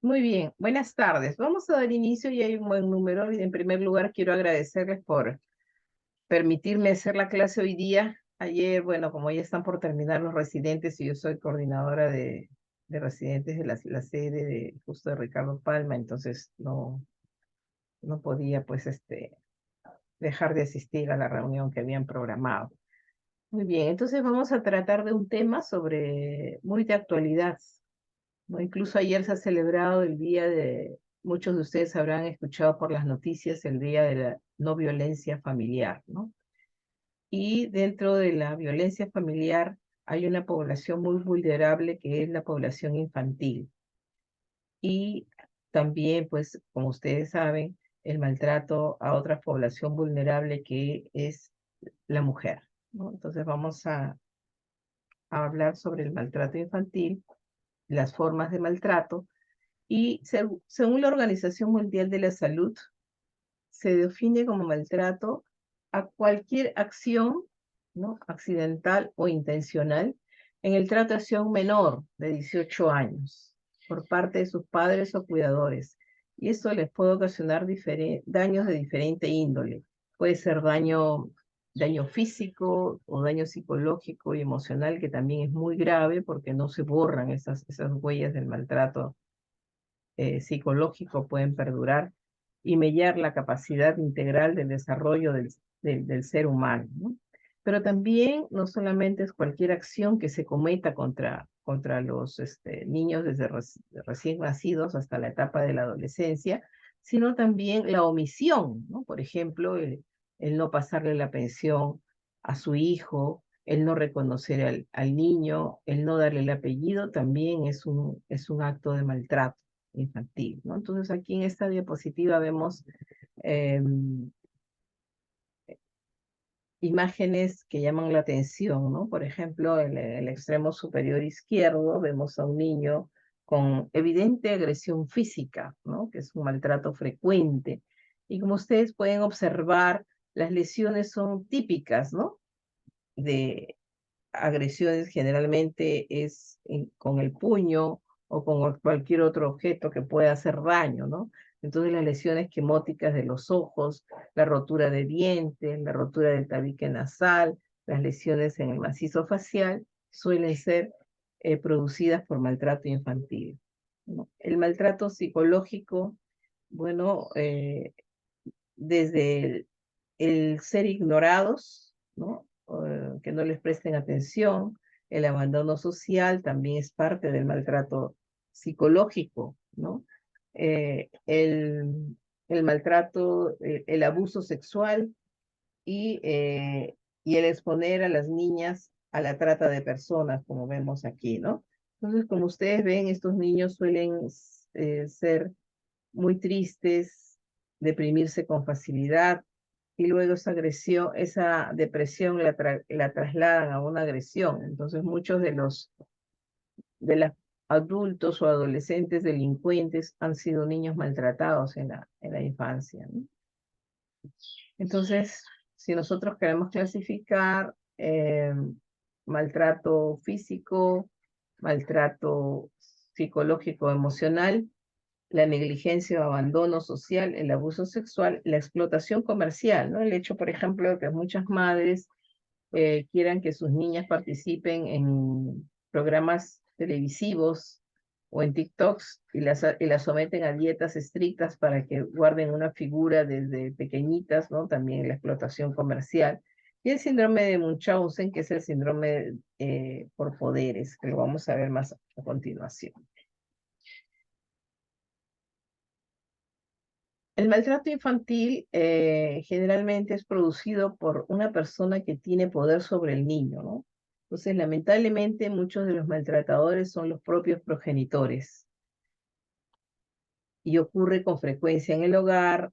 Muy bien, buenas tardes. Vamos a dar inicio y hay un buen número. Y en primer lugar, quiero agradecerles por permitirme hacer la clase hoy día. Ayer, bueno, como ya están por terminar los residentes y yo soy coordinadora de residentes de la sede de justo de Ricardo Palma, entonces no podía pues dejar de asistir a la reunión que habían programado. Muy bien, entonces vamos a tratar de un tema muy de actualidad, ¿no? Incluso ayer se ha celebrado el día muchos de ustedes habrán escuchado por las noticias el día de la no violencia familiar, ¿no? Y dentro de la violencia familiar hay una población muy vulnerable que es la población infantil. Y también, pues, como ustedes saben, el maltrato a otra población vulnerable que es la mujer, ¿no? Entonces vamos a hablar sobre el maltrato infantil, las formas de maltrato. Y según la Organización Mundial de la Salud, se define como maltrato a cualquier acción, ¿no?, accidental o intencional en el trato hacia un menor de 18 años por parte de sus padres o cuidadores. Y esto les puede ocasionar daños de diferente índole. Puede ser daño físico o daño psicológico y emocional, que también es muy grave porque no se borran esas huellas del maltrato psicológico, pueden perdurar y mellar la capacidad integral del desarrollo del ser humano, ¿no? Pero también no solamente es cualquier acción que se cometa contra los niños desde recién nacidos hasta la etapa de la adolescencia, sino también la omisión, ¿no? Por ejemplo, el no pasarle la pensión a su hijo, el no reconocer al niño, el no darle el apellido, también es un acto de maltrato infantil, ¿no? Entonces aquí en esta diapositiva vemos eh, imágenes que llaman la atención, ¿no? Por ejemplo, en el extremo superior izquierdo vemos a un niño con evidente agresión física, ¿no?, que es un maltrato frecuente. Y como ustedes pueden observar, las lesiones son típicas, ¿no?, de agresiones. Generalmente es con el puño o con cualquier otro objeto que pueda hacer daño, ¿no? Entonces las lesiones quemóticas de los ojos, la rotura de dientes, la rotura del tabique nasal, las lesiones en el macizo facial suelen ser producidas por maltrato infantil, ¿no? El maltrato psicológico, bueno, desde el ser ignorados, ¿no?, que no les presten atención, el abandono social también es parte del maltrato psicológico, ¿no? El maltrato, el abuso sexual y el exponer a las niñas a la trata de personas, como vemos aquí, ¿no? Entonces, como ustedes ven, estos niños suelen ser muy tristes, deprimirse con facilidad, y luego esa depresión la trasladan a una agresión. Entonces muchos de los adultos o adolescentes delincuentes han sido niños maltratados en la infancia, ¿no? Entonces, si nosotros queremos clasificar maltrato físico, maltrato psicológico, emocional, la negligencia o abandono social, el abuso sexual, la explotación comercial, ¿no? El hecho, por ejemplo, de que muchas madres quieran que sus niñas participen en programas televisivos o en TikToks y las someten a dietas estrictas para que guarden una figura desde pequeñitas, ¿no? También la explotación comercial. Y el síndrome de Munchausen, que es el síndrome por poderes, que lo vamos a ver más a continuación. El maltrato infantil generalmente es producido por una persona que tiene poder sobre el niño, ¿no? Entonces, lamentablemente, muchos de los maltratadores son los propios progenitores y ocurre con frecuencia en el hogar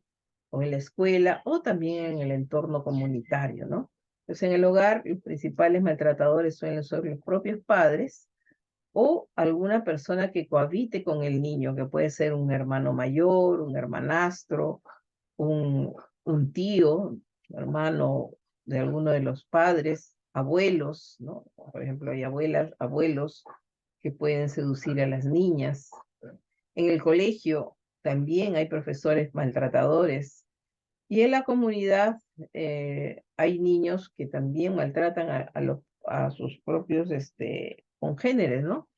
o en la escuela o también en el entorno comunitario, ¿no? Entonces, en el hogar, los principales maltratadores suelen ser los propios padres o alguna persona que cohabite con el niño, que puede ser un hermano mayor, un hermanastro, un, un tío, hermano de alguno de los padres, abuelos, ¿no? Por ejemplo, hay abuelas, abuelos que pueden seducir a las niñas. En el colegio también hay profesores maltratadores. Y en la comunidad hay niños que también maltratan a sus propios congéneres, ¿no?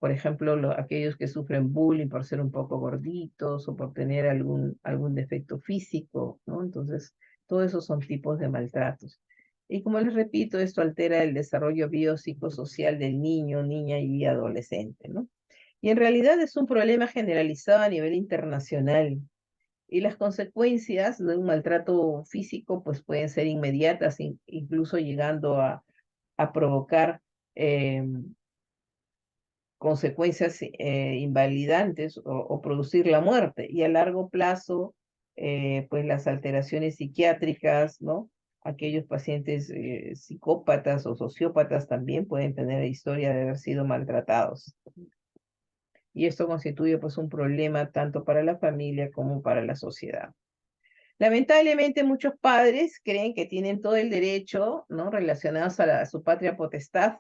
Por ejemplo, aquellos que sufren bullying por ser un poco gorditos o por tener algún defecto físico, ¿no? Entonces, todos esos son tipos de maltratos. Y como les repito, esto altera el desarrollo biopsicosocial del niño, niña y adolescente, ¿no? Y en realidad es un problema generalizado a nivel internacional. Y las consecuencias de un maltrato físico pues pueden ser inmediatas, incluso llegando a provocar eh, consecuencias invalidantes o producir la muerte. Y a largo plazo, pues las alteraciones psiquiátricas, ¿no? Aquellos pacientes psicópatas o sociópatas también pueden tener historia de haber sido maltratados. Y esto constituye pues un problema tanto para la familia como para la sociedad. Lamentablemente muchos padres creen que tienen todo el derecho, ¿no? Relacionados a su patria potestad,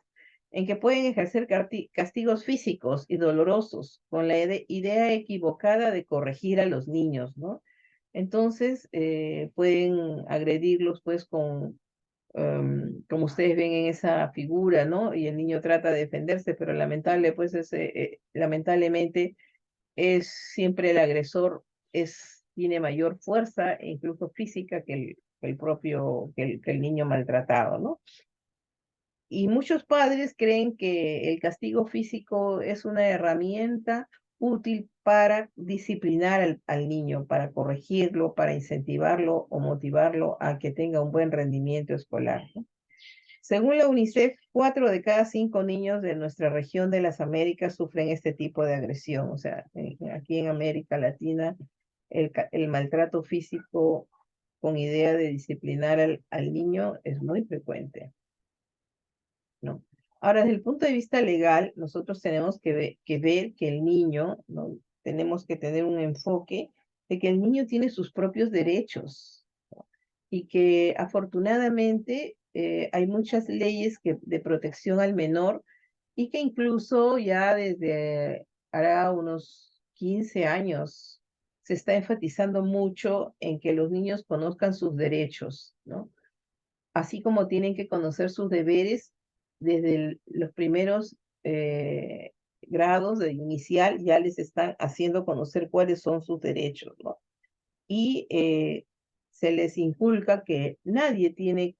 en que pueden ejercer castigos físicos y dolorosos con la idea equivocada de corregir a los niños, ¿no? Entonces pueden agredirlos pues como ustedes ven en esa figura, ¿no? Y el niño trata de defenderse, pero lamentablemente es siempre el agresor tiene mayor fuerza, e incluso física, que el niño maltratado, ¿no? Y muchos padres creen que el castigo físico es una herramienta útil para disciplinar al niño, para corregirlo, para incentivarlo o motivarlo a que tenga un buen rendimiento escolar, ¿no? Según la UNICEF, 4 de cada 5 niños de nuestra región de las Américas sufren este tipo de agresión. O sea, aquí en América Latina, el maltrato físico con idea de disciplinar al niño es muy frecuente, ¿no? Ahora, desde el punto de vista legal, nosotros tenemos que ver que el niño, ¿no? Tenemos que tener un enfoque de que el niño tiene sus propios derechos, ¿no? Y que afortunadamente hay muchas leyes de protección al menor y que incluso ya desde hará unos 15 años se está enfatizando mucho en que los niños conozcan sus derechos, ¿no? Así como tienen que conocer sus deberes desde los primeros grados de inicial, ya les están haciendo conocer cuáles son sus derechos, ¿no? Y se les inculca que nadie tiene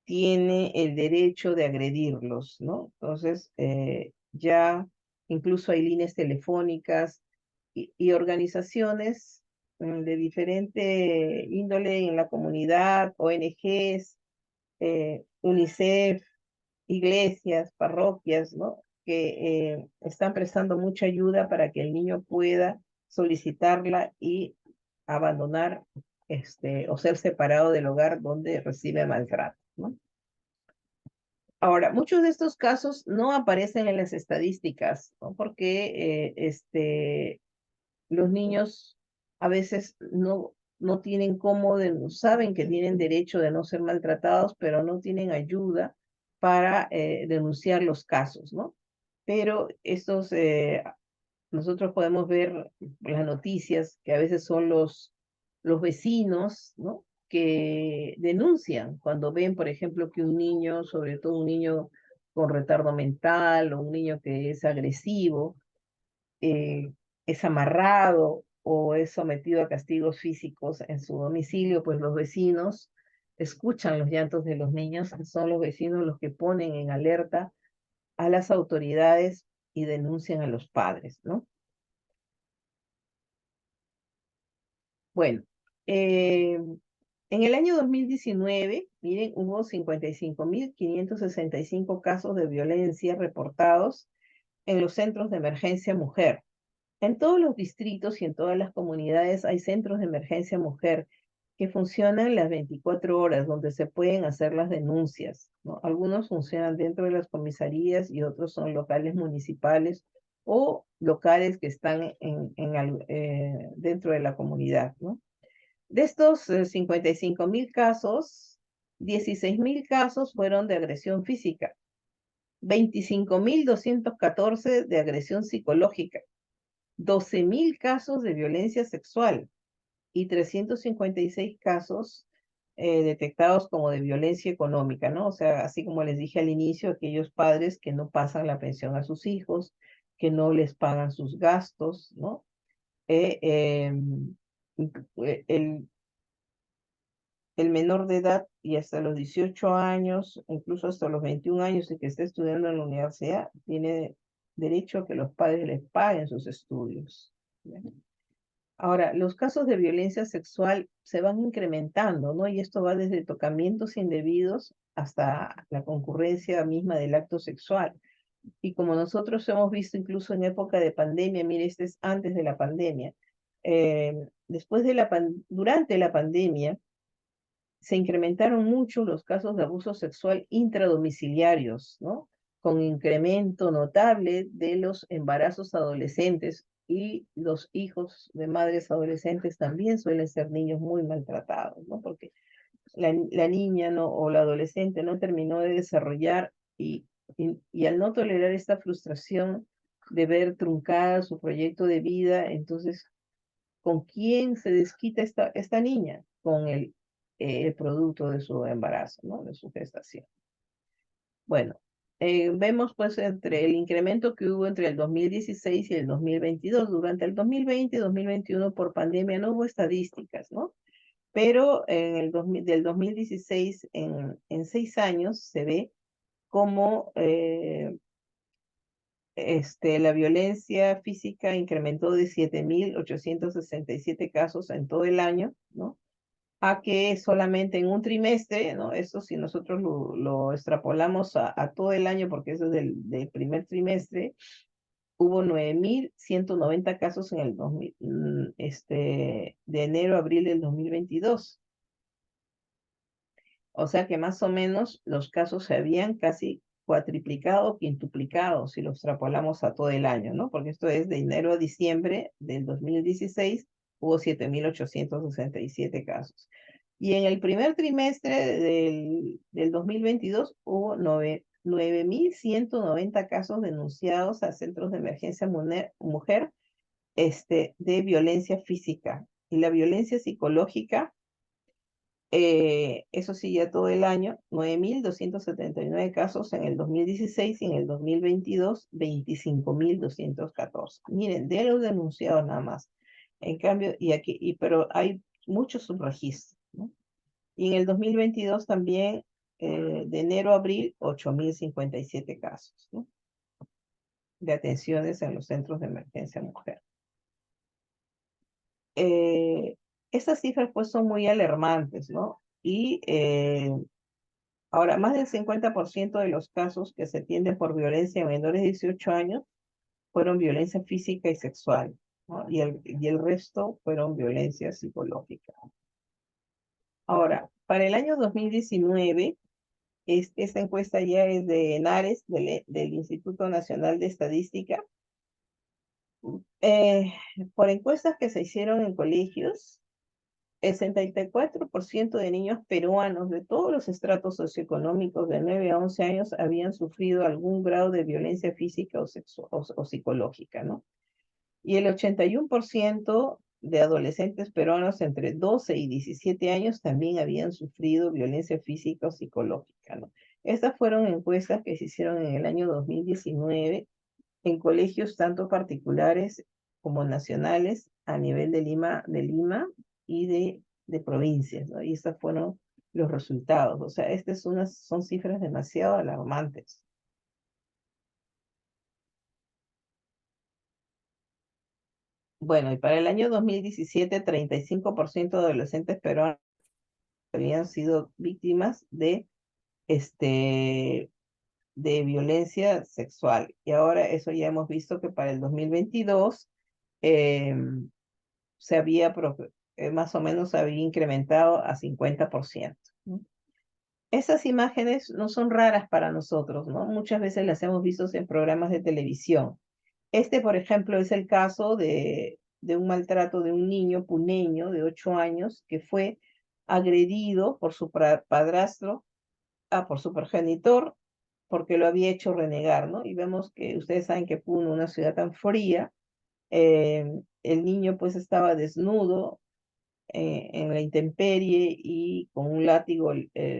el derecho de agredirlos, ¿no? Entonces, ya incluso hay líneas telefónicas y organizaciones de diferente índole en la comunidad, ONGs, UNICEF, iglesias, parroquias, ¿no? Que están prestando mucha ayuda para que el niño pueda solicitarla y abandonar o ser separado del hogar donde recibe maltrato, ¿no? Ahora, muchos de estos casos no aparecen en las estadísticas, ¿no? Porque los niños a veces no tienen saben que tienen derecho de no ser maltratados, pero no tienen ayuda para denunciar los casos, ¿no? Pero nosotros podemos ver las noticias que a veces son los vecinos, ¿no? Que denuncian cuando ven, por ejemplo, que un niño, sobre todo un niño con retardo mental o un niño que es agresivo, es amarrado o es sometido a castigos físicos en su domicilio, pues los vecinos escuchan los llantos de los niños, son los vecinos los que ponen en alerta a las autoridades y denuncian a los padres, ¿no? Bueno, en el año 2019, miren, hubo 55.565 casos de violencia reportados en los centros de emergencia mujer. En todos los distritos y en todas las comunidades hay centros de emergencia mujer que funcionan las 24 horas, donde se pueden hacer las denuncias, ¿no? Algunos funcionan dentro de las comisarías y otros son locales municipales o locales que están dentro de la comunidad, ¿no? De estos 55.000 casos, 16.000 casos fueron de agresión física 25.214 de agresión psicológica, 12.000 casos de violencia sexual y 356 casos detectados como de violencia económica, ¿no? O sea, así como les dije al inicio, aquellos padres que no pasan la pensión a sus hijos, que no les pagan sus gastos, ¿no? Eh, em, el, el menor de edad y hasta los 18 años, incluso hasta los 21 años y que esté estudiando en la universidad, tiene derecho a que los padres les paguen sus estudios. ¿Bien? Ahora, los casos de violencia sexual se van incrementando, ¿no? Y esto va desde tocamientos indebidos hasta la concurrencia misma del acto sexual. Y como nosotros hemos visto incluso en época de pandemia, mire, este es antes de la pandemia, después de durante la pandemia, se incrementaron mucho los casos de abuso sexual intradomiciliarios, ¿no? Con incremento notable de los embarazos adolescentes y los hijos de madres adolescentes también suelen ser niños muy maltratados, ¿no? Porque la niña no, o la adolescente no terminó de desarrollar y al no tolerar esta frustración de ver truncada su proyecto de vida, entonces ¿con quién se desquita esta niña? Con el producto de su embarazo, ¿no? De su gestación. Bueno, vemos pues entre el incremento que hubo entre el 2016 y el 2022. Durante el 2020 y 2021 por pandemia no hubo estadísticas, ¿no? Pero del 2016 en 6 años se ve cómo la violencia física incrementó de 7.867 casos en todo el año, ¿no? A que solamente en un trimestre, ¿no? Eso si nosotros lo extrapolamos a todo el año, porque eso es del primer trimestre, hubo 9.190 casos en el 2000, de enero a abril del 2022. O sea que más o menos los casos se habían casi cuatriplicado, quintuplicado, si lo extrapolamos a todo el año, ¿no? Porque esto es de enero a diciembre del 2016, hubo 7.867 casos. Y en el primer trimestre del 2022 hubo 9.190 casos denunciados a centros de emergencia mujer de violencia física. Y la violencia psicológica, eso sí, ya todo el año, 9.279 casos en el 2016 y en el 2022, 25.214. Miren, de los denunciados nada más. En cambio, pero hay muchos subregistros, ¿no? Y en el 2022 también, de enero a abril, 8.057 casos, ¿no? De atenciones en los centros de emergencia mujer. Estas cifras pues son muy alarmantes, ¿no? Y ahora, más del 50% de los casos que se atienden por violencia en menores de 18 años fueron violencia física y sexual, ¿no? Y el resto fueron violencia psicológica. Ahora, para el año 2019, esta encuesta ya es de ENARES, del Instituto Nacional de Estadística. Por encuestas que se hicieron en colegios, el 74% de niños peruanos de todos los estratos socioeconómicos de 9 a 11 años habían sufrido algún grado de violencia física o psicológica, ¿no? Y el 81% de adolescentes peruanos entre 12 y 17 años también habían sufrido violencia física o psicológica, ¿no? Estas fueron encuestas que se hicieron en el año 2019 en colegios tanto particulares como nacionales a nivel de Lima y de provincias, ¿no? Y estos fueron los resultados. O sea, son cifras demasiado alarmantes. Bueno, y para el año 2017, 35% de adolescentes peruanos habían sido víctimas este, de violencia sexual. Y ahora eso ya hemos visto que para el 2022 eh, más o menos se había incrementado a 50%, ¿no? Esas imágenes no son raras para nosotros, ¿no? Muchas veces las hemos visto en programas de televisión. Por ejemplo, es el caso de un maltrato de un niño puneño de 8 años que fue agredido por su padrastro, por su progenitor, porque lo había hecho renegar, ¿no? Y vemos que ustedes saben que Puno, una ciudad tan fría, el niño pues estaba desnudo en la intemperie y con un látigo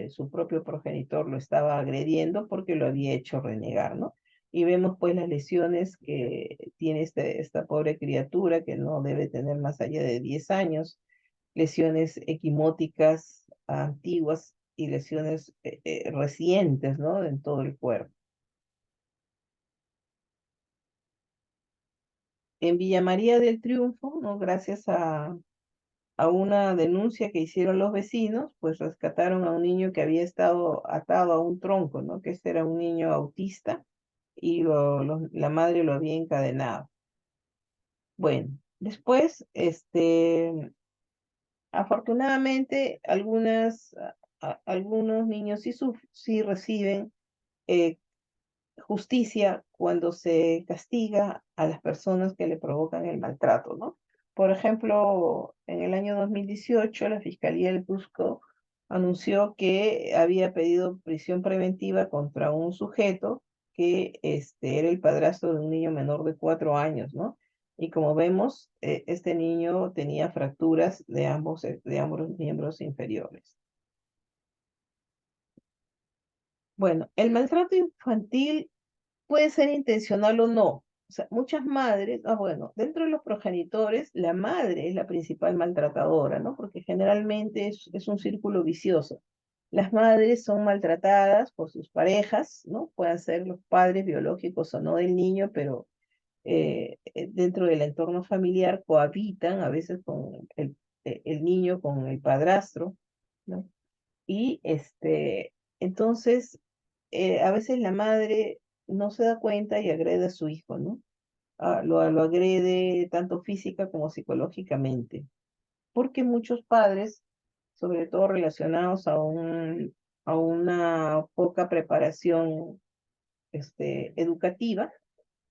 su propio progenitor lo estaba agrediendo porque lo había hecho renegar, ¿no? Y vemos pues las lesiones que tiene esta pobre criatura que no debe tener más allá de 10 años, lesiones equimóticas antiguas y lesiones recientes, ¿no? En todo el cuerpo. En Villa María del Triunfo, ¿no? Gracias a una denuncia que hicieron los vecinos, pues rescataron a un niño que había estado atado a un tronco, ¿no? Que este era un niño autista y la madre lo había encadenado. Bueno, después, afortunadamente, algunos niños sí reciben eh, justicia cuando se castiga a las personas que le provocan el maltrato, ¿no? Por ejemplo, en el año 2018, la Fiscalía del Cusco anunció que había pedido prisión preventiva contra un sujeto que era el padrastro de un niño menor de 4 años, ¿no? Y como vemos, este niño tenía fracturas de ambos miembros inferiores. Bueno, el maltrato infantil puede ser intencional o no. O sea, muchas madres, bueno, dentro de los progenitores, la madre es la principal maltratadora, ¿no? Porque generalmente es un círculo vicioso. Las madres son maltratadas por sus parejas, ¿no? Pueden ser los padres biológicos o no del niño, pero dentro del entorno familiar cohabitan a veces con el niño, con el padrastro, ¿no? Y entonces, a veces la madre no se da cuenta y agrede a su hijo, ¿no? Lo agrede tanto física como psicológicamente, porque muchos padres, sobre todo relacionados a una poca preparación educativa,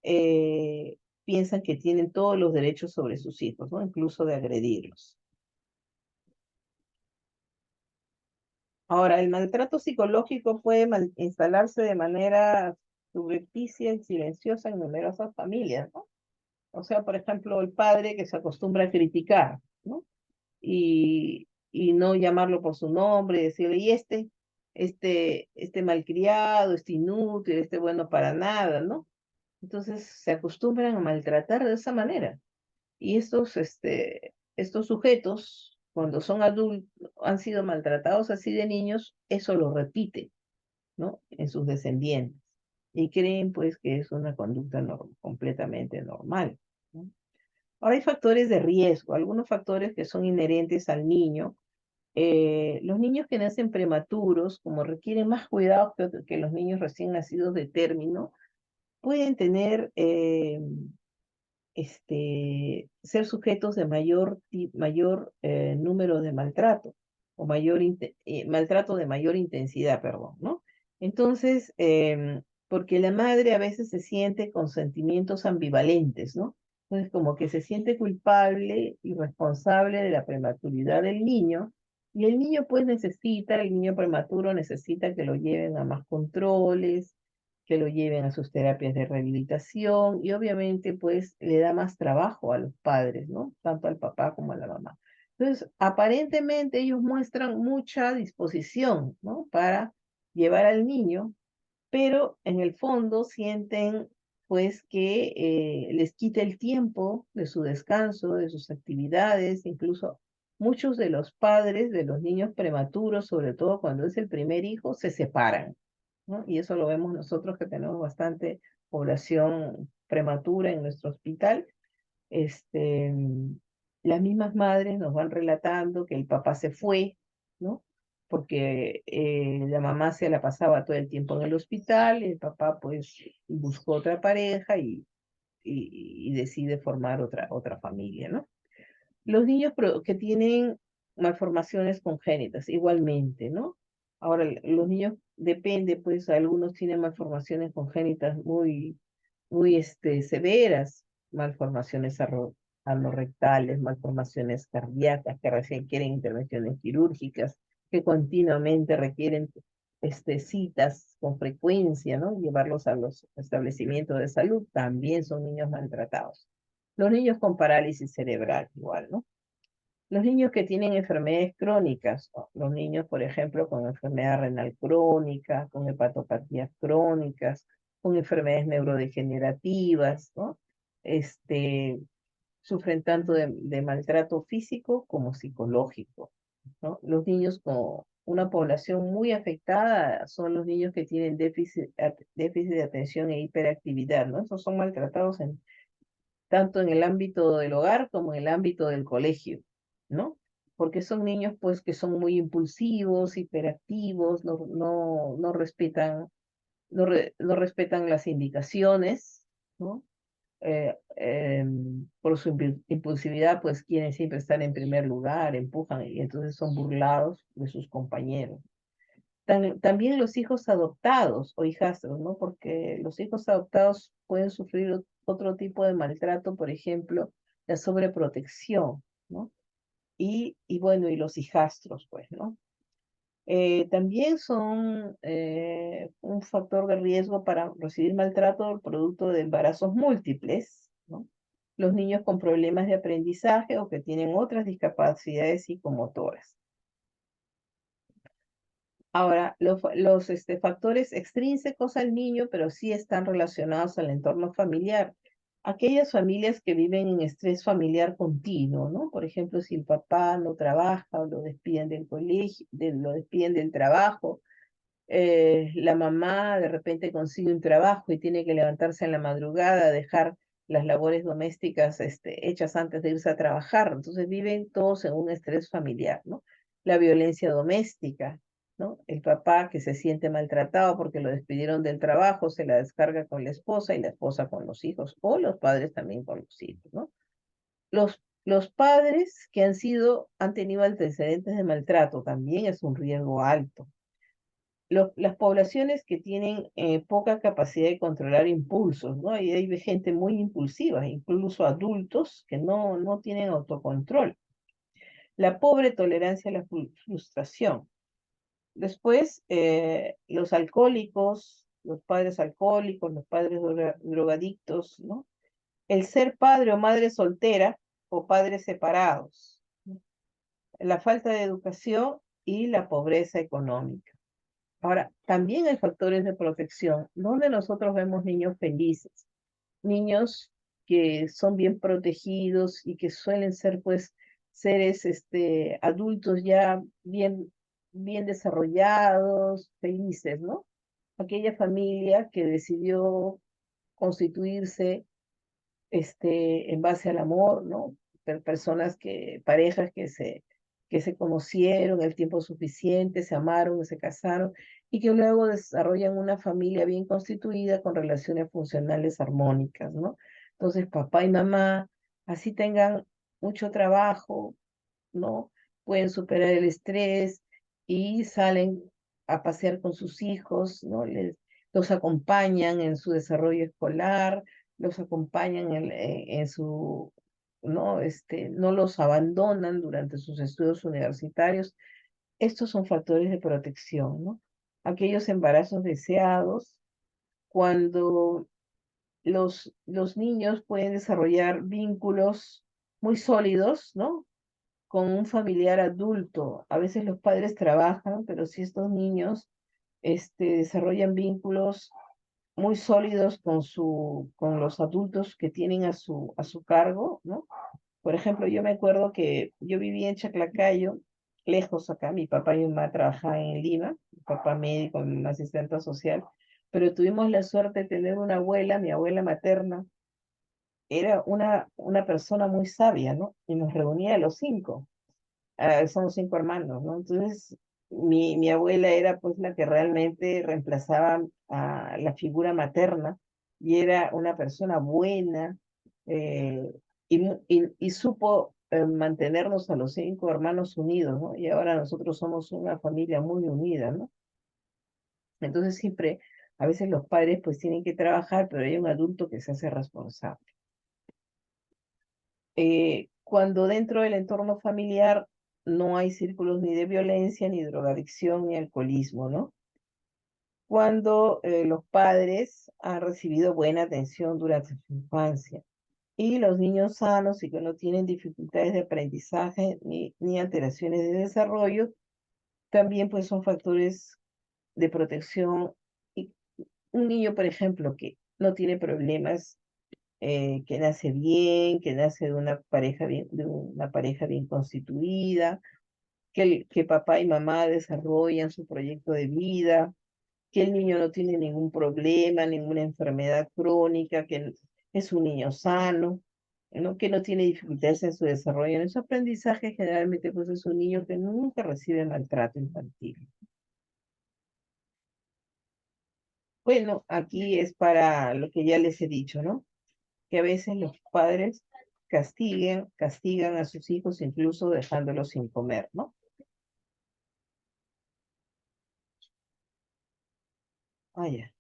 eh, piensan que tienen todos los derechos sobre sus hijos, ¿no? Incluso de agredirlos. Ahora, el maltrato psicológico puede instalarse de manera subrepticia y silenciosa en numerosas familias, ¿no? O sea, por ejemplo, el padre que se acostumbra a criticar, ¿no? Y no llamarlo por su nombre, decirle, y este malcriado, este inútil, este bueno para nada, ¿no? Entonces se acostumbran a maltratar de esa manera. Y estos sujetos, cuando son adultos, han sido maltratados así de niños, eso lo repiten, ¿no? En sus descendientes. Y creen, pues, que es una conducta completamente normal, ¿no? Ahora hay factores de riesgo, algunos factores que son inherentes al niño. Los niños que nacen prematuros, como requieren más cuidados que los niños recién nacidos de término, pueden tener ser sujetos de mayor número de maltrato o maltrato de mayor intensidad, perdón, ¿no? Entonces, porque la madre a veces se siente con sentimientos ambivalentes, ¿no? Entonces, como que se siente culpable y responsable de la prematuridad del niño, y el niño pues el niño prematuro necesita que lo lleven a más controles, que lo lleven a sus terapias de rehabilitación y obviamente pues le da más trabajo a los padres, ¿no? Tanto al papá como a la mamá. Entonces, aparentemente ellos muestran mucha disposición, ¿no? Para llevar al niño, pero en el fondo sienten pues que les quita el tiempo de su descanso, de sus actividades, incluso muchos de los padres de los niños prematuros, sobre todo cuando es el primer hijo, se separan, ¿no? Y eso lo vemos nosotros que tenemos bastante población prematura en nuestro hospital. Este, las mismas madres nos van relatando que el papá se fue, ¿no? Porque la mamá se la pasaba todo el tiempo en el hospital, y el papá pues buscó otra pareja y decide formar otra familia, ¿no? Los niños que tienen malformaciones congénitas, igualmente, ¿no? Ahora, los niños, depende, pues algunos tienen malformaciones congénitas muy severas, malformaciones anorrectales, malformaciones cardíacas que requieren intervenciones quirúrgicas, que continuamente requieren citas con frecuencia, ¿no? Llevarlos a los establecimientos de salud, también son niños maltratados. Los niños con parálisis cerebral, igual, ¿no? Los niños que tienen enfermedades crónicas, ¿no? Los niños, por ejemplo, con enfermedad renal crónica, con hepatopatías crónicas, con enfermedades neurodegenerativas, ¿no? Este, sufren tanto de maltrato físico como psicológico, ¿no? Los niños con una población muy afectada son los niños que tienen déficit de atención e hiperactividad, ¿no? Esos son maltratados tanto en el ámbito del hogar como en el ámbito del colegio, ¿no? Porque son niños, pues, que son muy impulsivos, hiperactivos, no respetan, no respetan las indicaciones, ¿no? Por su impulsividad, pues quieren siempre estar en primer lugar, empujan y entonces son burlados de sus compañeros. También los hijos adoptados o hijastros, ¿no? Porque los hijos adoptados pueden sufrir otro tipo de maltrato, por ejemplo, la sobreprotección, ¿no? Y bueno, y los hijastros, pues, ¿no? También son un factor de riesgo para recibir maltrato producto de embarazos múltiples, ¿no? Los niños con problemas de aprendizaje o que tienen otras discapacidades psicomotoras. Ahora, los factores extrínsecos al niño, pero sí están relacionados al entorno familiar. Aquellas familias que viven en estrés familiar continuo, ¿no? Por ejemplo, si el papá no trabaja o lo despiden del colegio, lo despiden del trabajo, la mamá de repente consigue un trabajo y tiene que levantarse en la madrugada, dejar las labores domésticas hechas antes de irse a trabajar. Entonces viven todos en un estrés familiar, ¿no? La violencia doméstica, ¿no? El papá que se siente maltratado porque lo despidieron del trabajo, se la descarga con la esposa y la esposa con los hijos, o los padres también con los hijos, ¿no? Los padres que han tenido antecedentes de maltrato también es un riesgo alto. Las poblaciones que tienen poca capacidad de controlar impulsos, ¿no? Y hay gente muy impulsiva, incluso adultos que no tienen autocontrol. La pobre tolerancia a la frustración. Después, los alcohólicos, los padres alcohólicos, los padres drogadictos, ¿no? El ser padre o madre soltera o padres separados, ¿no? La falta de educación y la pobreza económica. Ahora, también hay factores de protección, donde nosotros vemos niños felices, niños que son bien protegidos y que suelen ser, pues, seres, adultos ya bien desarrollados, felices, ¿no? Aquella familia que decidió constituirse, en base al amor, ¿no? Parejas que se conocieron el tiempo suficiente, se amaron, se casaron y que luego desarrollan una familia bien constituida con relaciones funcionales armónicas, ¿no? Entonces, papá y mamá, así tengan mucho trabajo, ¿no? Pueden superar el estrés y salen a pasear con sus hijos, ¿no? Los acompañan en su desarrollo escolar, los acompañan en su, ¿no? No los abandonan durante sus estudios universitarios. Estos son factores de protección, ¿no? Aquellos embarazos deseados, cuando los niños pueden desarrollar vínculos muy sólidos, ¿no? Con un familiar adulto. A veces los padres trabajan, pero si estos niños desarrollan vínculos muy sólidos con los adultos que tienen a su cargo, ¿no? Por ejemplo, yo me acuerdo que yo vivía en Chaclacayo, lejos acá, mi papá y mi mamá trabajaban en Lima, mi papá médico, mi mamá asistente social, pero tuvimos la suerte de tener una abuela, mi abuela materna, era una persona muy sabia, ¿no? Y nos reunía a los cinco. Somos cinco hermanos, ¿no? Entonces, mi abuela era pues la que realmente reemplazaba a la figura materna y era una persona buena, eh, y supo mantenernos a los cinco hermanos unidos, ¿no? Y ahora nosotros somos una familia muy unida, ¿no? Entonces siempre, a veces los padres pues tienen que trabajar, pero hay un adulto que se hace responsable. Cuando dentro del entorno familiar no hay círculos ni de violencia, ni drogadicción, ni alcoholismo, ¿no? cuando los padres han recibido buena atención durante su infancia. Y los niños sanos y que no tienen dificultades de aprendizaje ni alteraciones de desarrollo, también pues son factores de protección. Y un niño, por ejemplo, que no tiene problemas, que nace bien, que nace de una pareja bien constituida, que papá y mamá desarrollan su proyecto de vida, que el niño no tiene ningún problema, ninguna enfermedad crónica, que es un niño sano, ¿no? Que no tiene dificultades en su desarrollo, en su aprendizaje, generalmente pues es un niño que nunca recibe maltrato infantil. Bueno, aquí es para lo que ya les he dicho, ¿no? Que a veces los padres castigan a sus hijos incluso dejándolos sin comer, ¿no? Ah, ya.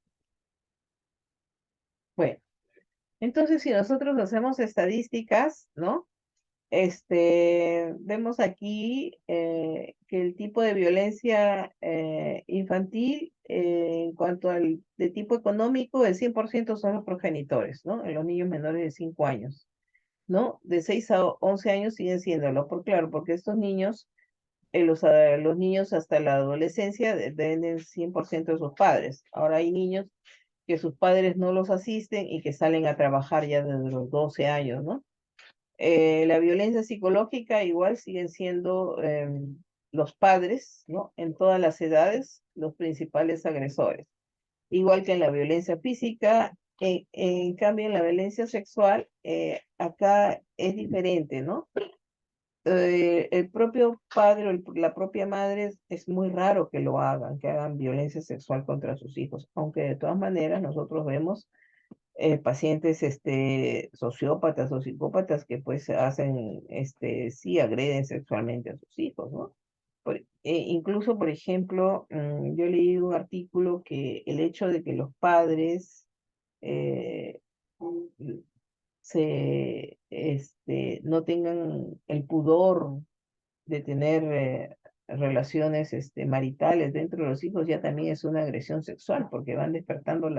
Bueno, entonces si nosotros hacemos estadísticas, ¿no? Vemos aquí que el tipo de violencia infantil, en cuanto al de tipo económico, el 100% son los progenitores, ¿no? En los niños menores de 5 años, ¿no? De 6 a 11 años siguen siéndolo, por claro, porque estos niños, los niños hasta la adolescencia dependen 100% de sus padres. Ahora hay niños que sus padres no los asisten y que salen a trabajar ya desde los 12 años, ¿no? La violencia psicológica igual siguen siendo los padres, ¿no? En todas las edades, los principales agresores. Igual que en la violencia física, en cambio en la violencia sexual, acá es diferente, ¿no? El propio padre o la propia madre es muy raro que lo hagan, que hagan violencia sexual contra sus hijos, aunque de todas maneras nosotros vemos pacientes sociópatas o psicópatas que pues hacen, sí agreden sexualmente a sus hijos, ¿no? Incluso, por ejemplo, yo leí un artículo que el hecho de que los padres eh, no tengan el pudor de tener relaciones maritales dentro de los hijos ya también es una agresión sexual, porque van despertando el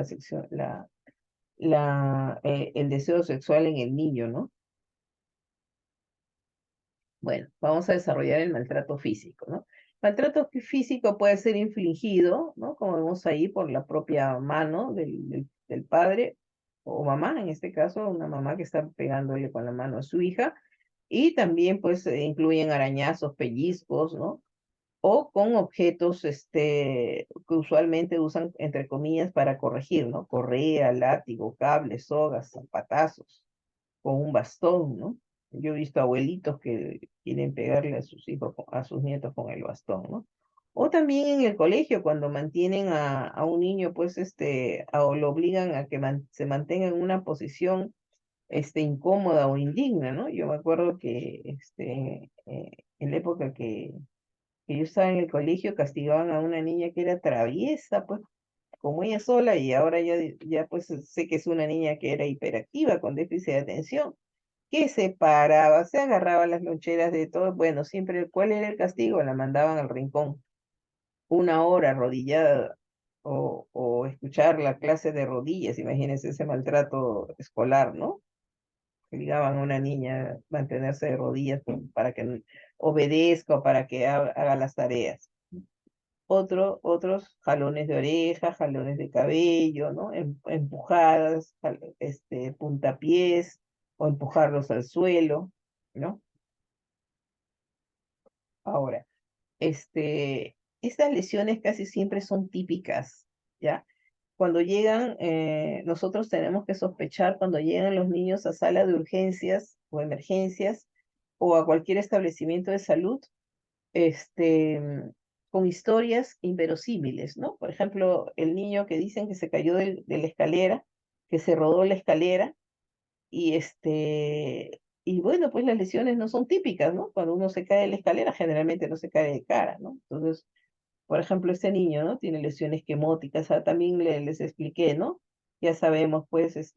deseo sexual en el niño, ¿no? Bueno, vamos a desarrollar el maltrato físico, ¿no? Maltrato físico puede ser infligido, ¿no? Como vemos ahí, por la propia mano del padre o mamá, en este caso, una mamá que está pegándole con la mano a su hija, y también pues incluyen arañazos, pellizcos, ¿no? O con objetos que usualmente usan, entre comillas, para corregir, ¿no? Correa, látigo, cables, sogas, zapatazos, con un bastón, ¿no? Yo he visto abuelitos que quieren pegarle a sus hijos, a sus nietos con el bastón, ¿no? O también en el colegio, cuando mantienen a un niño, pues, o lo obligan a que se mantenga en una posición, incómoda o indigna, ¿no? Yo me acuerdo que, en la época que yo estaba en el colegio, castigaban a una niña que era traviesa, pues, como ella sola, y ahora ya pues sé que es una niña que era hiperactiva, con déficit de atención, que se paraba, se agarraba las loncheras de todo. Bueno, siempre, ¿cuál era el castigo? La mandaban al rincón, una hora arrodillada, o escuchar la clase de rodillas, imagínense ese maltrato escolar, ¿no? Obligaban a una niña a mantenerse de rodillas para que obedezca o para que haga las tareas. Otros jalones de oreja, jalones de cabello, ¿no? Empujadas, puntapiés, o empujarlos al suelo, ¿no? Ahora, estas lesiones casi siempre son típicas, ¿ya? Cuando llegan, nosotros tenemos que sospechar cuando llegan los niños a sala de urgencias o emergencias o a cualquier establecimiento de salud, este, con historias inverosímiles, ¿no? Por ejemplo, el niño que dicen que se cayó de la escalera, que se rodó la escalera, y bueno, pues las lesiones no son típicas, ¿no? Cuando uno se cae de la escalera, generalmente no se cae de cara, ¿no? Entonces, por ejemplo, este niño, ¿no? Tiene lesiones quemóticas, también les expliqué, ¿no? Ya sabemos, pues,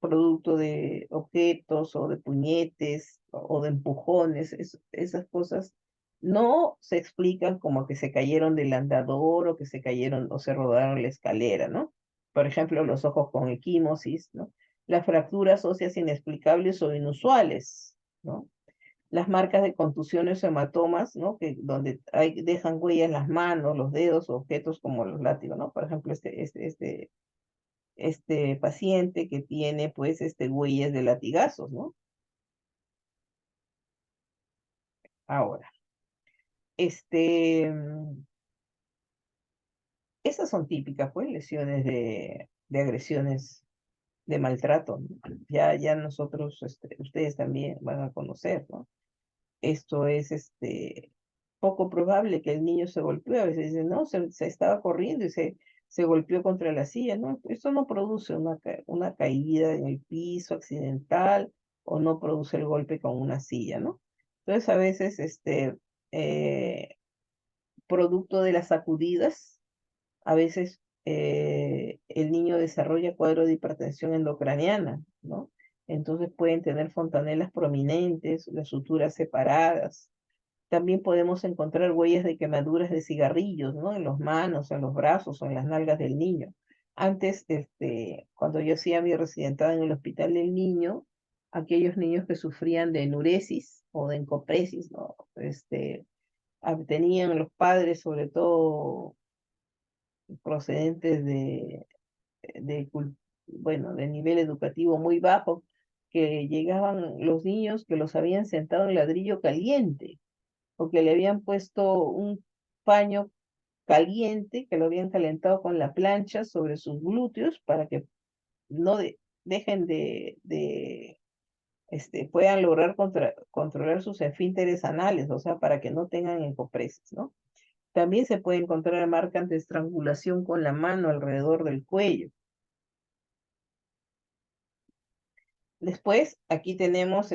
producto de objetos o de puñetes o de empujones, esas cosas no se explican como que se cayeron del andador o que se cayeron o se rodaron la escalera, ¿no? Por ejemplo, los ojos con equimosis, ¿no? Las fracturas óseas inexplicables o inusuales, ¿no? Las marcas de contusiones o hematomas, ¿no? Que donde dejan huellas las manos, los dedos, o objetos como los látigos, ¿no? Por ejemplo, este paciente que tiene, pues, huellas de latigazos, ¿no? Ahora, este, mm, esas son típicas, pues, lesiones de agresiones, de maltrato, ¿no? Ya nosotros, ustedes también van a conocer, ¿no? Esto es, poco probable que el niño se golpee. A veces dicen, no, se estaba corriendo y se golpeó contra la silla, ¿no? Esto no produce una caída en el piso accidental o no produce el golpe con una silla, ¿no? Entonces, a veces, eh, producto de las sacudidas, a veces el niño desarrolla cuadro de hipertensión endocraniana, ¿no? Entonces pueden tener fontanelas prominentes, las suturas separadas. También podemos encontrar huellas de quemaduras de cigarrillos, ¿no? En las manos, en los brazos o en las nalgas del niño. Antes, cuando yo hacía mi residentada en el Hospital del Niño, aquellos niños que sufrían de enuresis o de encopresis, ¿no? Tenían los padres, sobre todo procedentes bueno, de nivel educativo muy bajo, que llegaban los niños que los habían sentado en ladrillo caliente o que le habían puesto un paño caliente, que lo habían calentado con la plancha sobre sus glúteos para que no dejen puedan lograr controlar sus esfínteres anales, o sea, para que no tengan encopresis, ¿no? También se puede encontrar marcas de estrangulación con la mano alrededor del cuello. Después, aquí tenemos,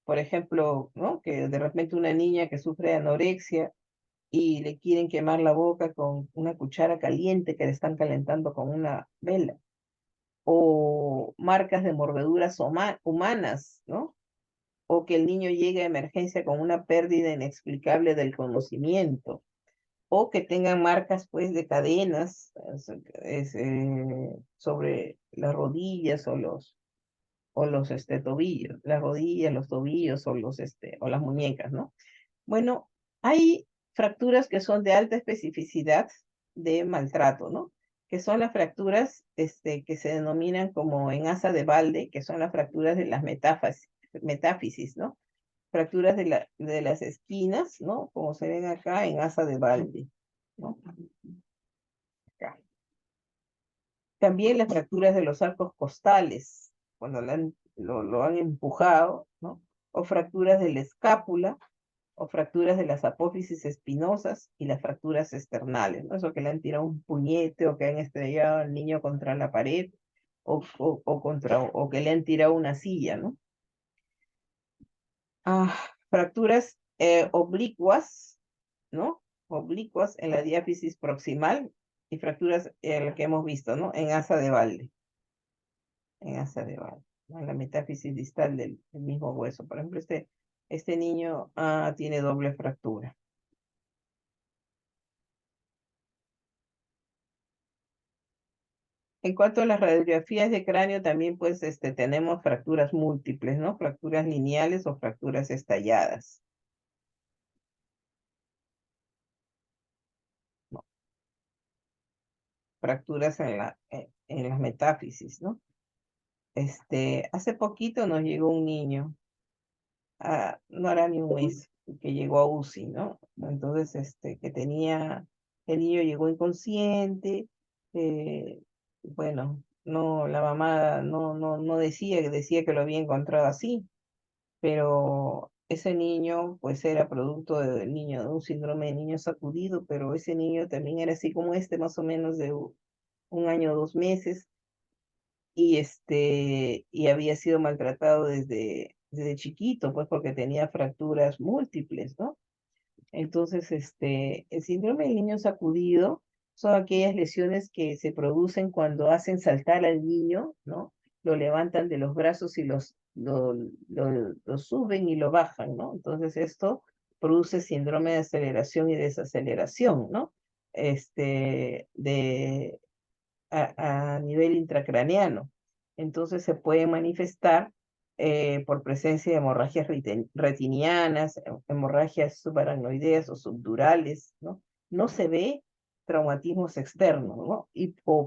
por ejemplo, ¿no? Que de repente una niña que sufre de anorexia y le quieren quemar la boca con una cuchara caliente que le están calentando con una vela. O marcas de mordeduras humanas, ¿no? O que el niño llegue a emergencia con una pérdida inexplicable del conocimiento. O que tengan marcas, pues, de cadenas sobre las rodillas o los tobillos, las rodillas, los tobillos o las muñecas, ¿no? Bueno, hay fracturas que son de alta especificidad de maltrato, ¿no? Que son las fracturas que se denominan como en asa de balde, que son las fracturas de las metáfisis, ¿no? Fracturas de las esquinas, ¿no? Como se ven acá en asa de balde, ¿no? Acá. También las fracturas de los arcos costales, cuando lo han empujado, ¿no? O fracturas de la escápula, o fracturas de las apófisis espinosas y las fracturas externales, ¿no? Eso que le han tirado un puñete o que han estrellado al niño contra la pared o que le han tirado una silla, ¿no? Fracturas oblicuas, ¿no? Oblicuas en la diáfisis proximal y fracturas las que hemos visto, ¿no? En asa de balde, ¿no? En la metáfisis distal del mismo hueso. Por ejemplo, este niño tiene doble fractura. En cuanto a las radiografías de cráneo, también pues tenemos fracturas múltiples, ¿no? Fracturas lineales o fracturas estalladas, ¿no? Fracturas en las metáfisis, ¿no? Hace poquito nos llegó un niño, no hará ni un mes, que llegó a UCI, ¿no? Entonces, el niño llegó inconsciente, bueno, no, la mamá no decía que lo había encontrado así, pero ese niño pues era producto del niño, de un síndrome de niño sacudido, pero ese niño también era así como más o menos de un año o 2 meses, y había sido maltratado desde chiquito, pues porque tenía fracturas múltiples, ¿no? Entonces, el síndrome del niño sacudido son aquellas lesiones que se producen cuando hacen saltar al niño, ¿no? Lo levantan de los brazos y lo suben y lo bajan, ¿no? Entonces esto produce síndrome de aceleración y desaceleración, ¿no? A nivel intracraneano. Entonces se puede manifestar por presencia de hemorragias retinianas, hemorragias subaracnoideas o subdurales, ¿no? No se ve traumatismos externos, ¿no?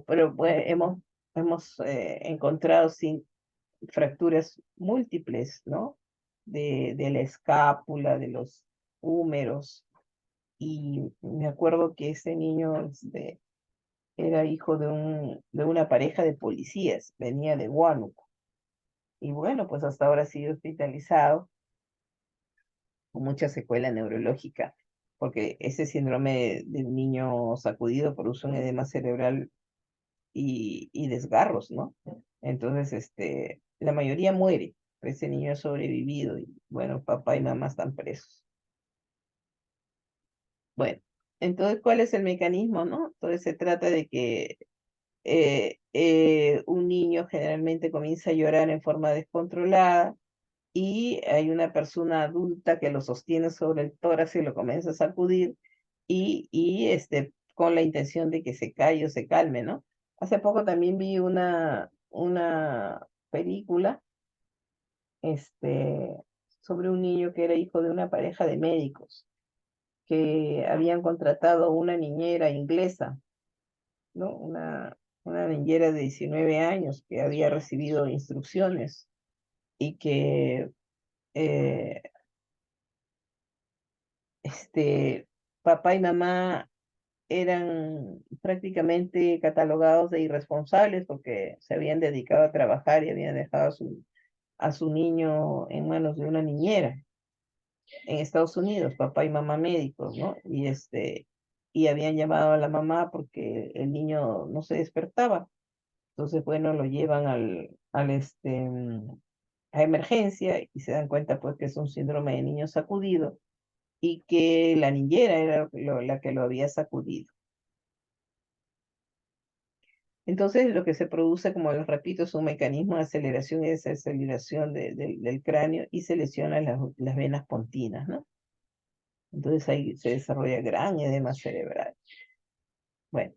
Pero pues, hemos encontrado fracturas múltiples, ¿no? De la escápula, de los húmeros, y me acuerdo que ese niño era hijo de una pareja de policías, venía de Huánuco. Y bueno, pues hasta ahora ha sido hospitalizado con mucha secuela neurológica, porque ese síndrome del niño sacudido produce un edema cerebral y desgarros, ¿no? Entonces, la mayoría muere, pero ese niño ha sobrevivido y bueno, papá y mamá están presos. Bueno, entonces, ¿cuál es el mecanismo, no? Entonces se trata de que un niño generalmente comienza a llorar en forma descontrolada y hay una persona adulta que lo sostiene sobre el tórax y lo comienza a sacudir con la intención de que se calle o se calme, ¿no? Hace poco también vi una película este, sobre un niño que era hijo de una pareja de médicos que habían contratado una niñera inglesa, ¿no? Una niñera de 19 años que había recibido instrucciones y que eh, papá y mamá eran prácticamente catalogados de irresponsables porque se habían dedicado a trabajar y habían dejado a su niño en manos de una niñera en Estados Unidos, papá y mamá médicos, ¿no? Y habían llamado a la mamá porque el niño no se despertaba. Entonces, bueno, lo llevan a emergencia y se dan cuenta pues que es un síndrome de niño sacudido y que la niñera era la que lo había sacudido. Entonces, lo que se produce, como les repito, es un mecanismo de aceleración y desaceleración del cráneo y se lesionan las venas pontinas, ¿no? Entonces ahí se desarrolla gran edema cerebral. Bueno,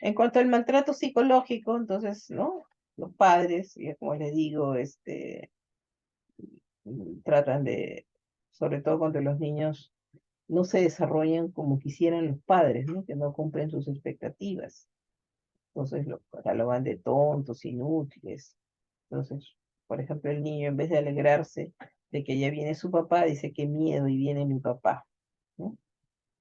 en cuanto al maltrato psicológico, entonces, ¿no? Los padres, ya como les digo, tratan sobre todo cuando los niños no se desarrollan como quisieran los padres, ¿no? Que no cumplen sus expectativas. Entonces lo catalogan de tontos, inútiles. Entonces, por ejemplo, el niño en vez de alegrarse de que ya viene su papá, dice que miedo y viene mi papá, ¿no?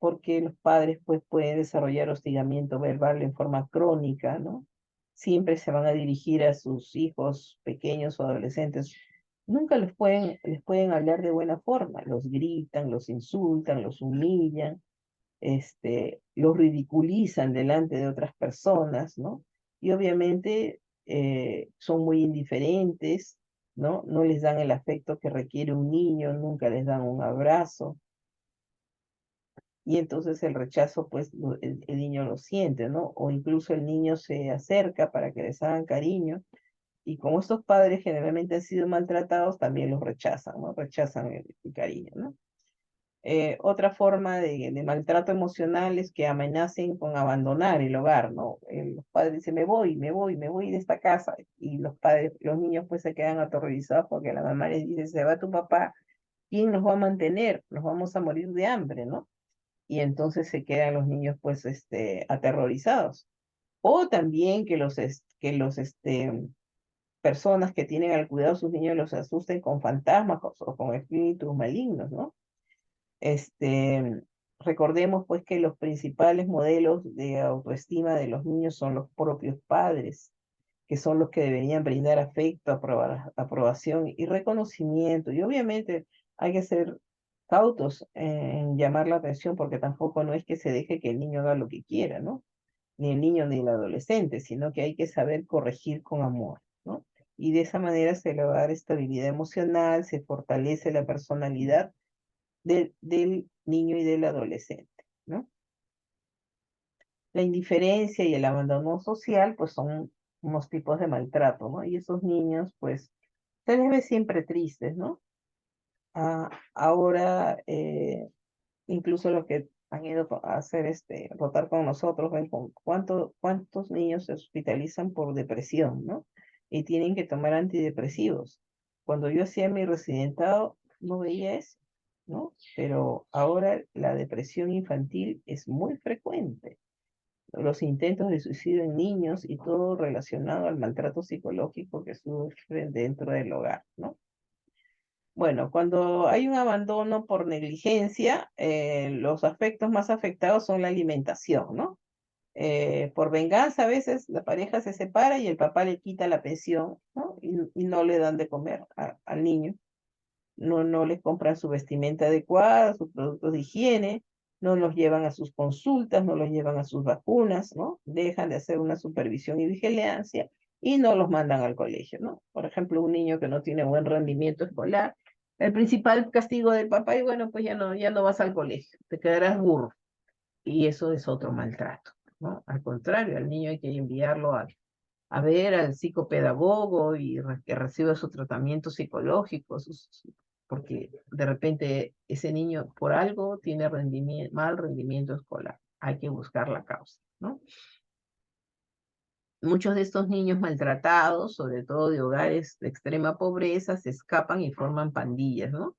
Porque los padres pues pueden desarrollar hostigamiento verbal en forma crónica, ¿no? Siempre se van a dirigir a sus hijos pequeños o adolescentes. Nunca les pueden hablar de buena forma. Los gritan, los insultan, los humillan, los ridiculizan delante de otras personas, ¿no? Y obviamente son muy indiferentes, ¿no? No les dan el afecto que requiere un niño, nunca les dan un abrazo. Y entonces el rechazo, pues el niño lo siente, ¿no? O incluso el niño se acerca para que les hagan cariño. Y como estos padres generalmente han sido maltratados, también los rechazan, ¿no? Rechazan el cariño, ¿no? Otra forma de maltrato emocional es que amenacen con abandonar el hogar, ¿no? Los padres dicen, me voy de esta casa. Y los niños pues se quedan aterrorizados porque la mamá les dice, se va tu papá, ¿quién nos va a mantener? Nos vamos a morir de hambre, ¿no? Y entonces se quedan los niños pues aterrorizados. O también que personas que tienen al cuidado de sus niños los asusten con fantasmas o con espíritus malignos, ¿no? Este, recordemos pues que los principales modelos de autoestima de los niños son los propios padres, que son los que deberían brindar afecto, aprobación y reconocimiento. Y obviamente hay que ser cautos en llamar la atención porque tampoco no es que se deje que el niño haga lo que quiera, ¿no? Ni el niño ni el adolescente, sino que hay que saber corregir con amor, ¿no? Y de esa manera se le va a dar estabilidad emocional, se fortalece la personalidad del niño y del adolescente, ¿no? La indiferencia y el abandono social, pues son unos tipos de maltrato, ¿no? Y esos niños, pues, se les ve siempre tristes, ¿no? Ahora, incluso los que han ido a hacer votar con nosotros, ven cuántos niños se hospitalizan por depresión, ¿no? Y tienen que tomar antidepresivos. Cuando yo hacía mi residentado, no veía eso, ¿no? Pero ahora la depresión infantil es muy frecuente. Los intentos de suicidio en niños y todo relacionado al maltrato psicológico que sufren dentro del hogar, ¿no? Bueno, cuando hay un abandono por negligencia, los aspectos más afectados son la alimentación, ¿no? Por venganza, a veces la pareja se separa y el papá le quita la pensión, ¿no? Y no le dan de comer al niño. No les compran su vestimenta adecuada, sus productos de higiene, no los llevan a sus consultas, no los llevan a sus vacunas, ¿no? Dejan de hacer una supervisión y vigilancia y no los mandan al colegio, ¿no? Por ejemplo, un niño que no tiene buen rendimiento escolar, el principal castigo del papá, y bueno, pues ya no vas al colegio, te quedarás burro. Y eso es otro maltrato, ¿no? Al contrario, al niño hay que enviarlo a ver al psicopedagogo y que reciba su tratamiento psicológico, porque de repente ese niño por algo tiene mal rendimiento escolar. Hay que buscar la causa, ¿no? Muchos de estos niños maltratados, sobre todo de hogares de extrema pobreza, se escapan y forman pandillas, ¿no?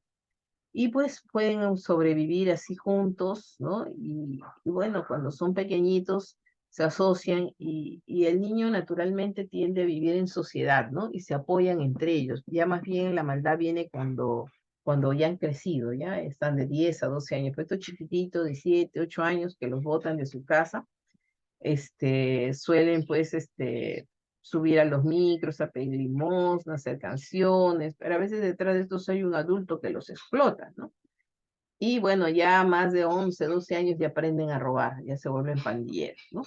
Y pues pueden sobrevivir así juntos, ¿no? Y bueno, cuando son pequeñitos se asocian y el niño naturalmente tiende a vivir en sociedad, ¿no? Y se apoyan entre ellos. Ya más bien la maldad viene cuando ya han crecido, ya están de 10 a 12 años. Pero estos chiquititos de 7, 8 años que los botan de su casa, suelen pues subir a los micros, a pedir limosna, hacer canciones, pero a veces detrás de estos hay un adulto que los explota, ¿no? Y bueno, ya más de 11, 12 años ya aprenden a robar, ya se vuelven pandilleros, ¿no?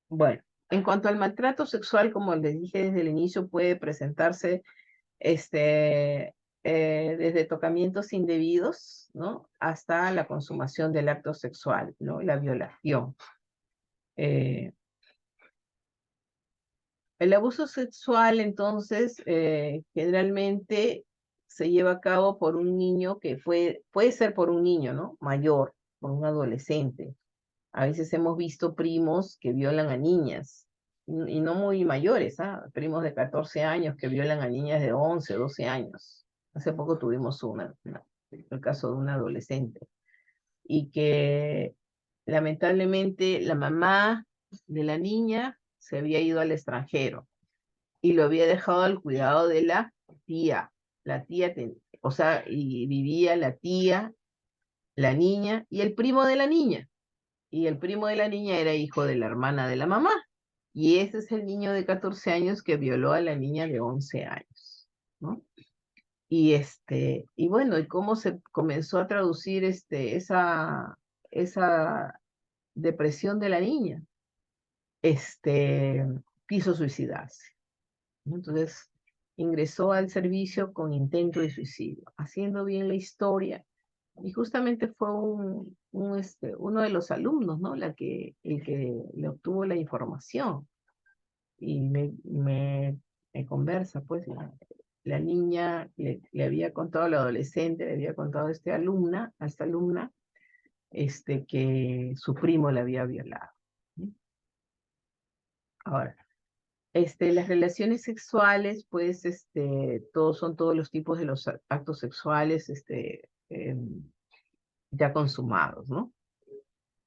Bueno, en cuanto al maltrato sexual, como les dije desde el inicio, puede presentarse desde tocamientos indebidos, ¿no? Hasta la consumación del acto sexual, ¿no? La violación. Eh, el abuso sexual, entonces, generalmente se lleva a cabo por un niño que puede ser por un niño, ¿no? Mayor, por un adolescente. A veces hemos visto primos que violan a niñas, y no muy mayores, ¿ah? Primos de 14 años que violan a niñas de 11, 12 años. Hace poco tuvimos el caso de una adolescente, y que lamentablemente la mamá de la niña se había ido al extranjero y lo había dejado al cuidado de la tía. La tía, o sea, y vivía la tía, la niña y el primo de la niña. Y el primo de la niña era hijo de la hermana de la mamá. Y ese es el niño de 14 años que violó a la niña de 11 años, ¿no? Y bueno, y cómo se comenzó a traducir esa depresión de la niña. Quiso suicidarse, ¿no? Entonces, ingresó al servicio con intento de suicidio. Haciendo bien la historia, y justamente fue uno de los alumnos, ¿no? El que le obtuvo la información. Y me conversa, pues, la niña le había contado, la adolescente le había contado a esta alumna, que su primo la había violado, ¿sí? Ahora, las relaciones sexuales, pues, son todos los tipos de los actos sexuales, ya consumados, ¿no?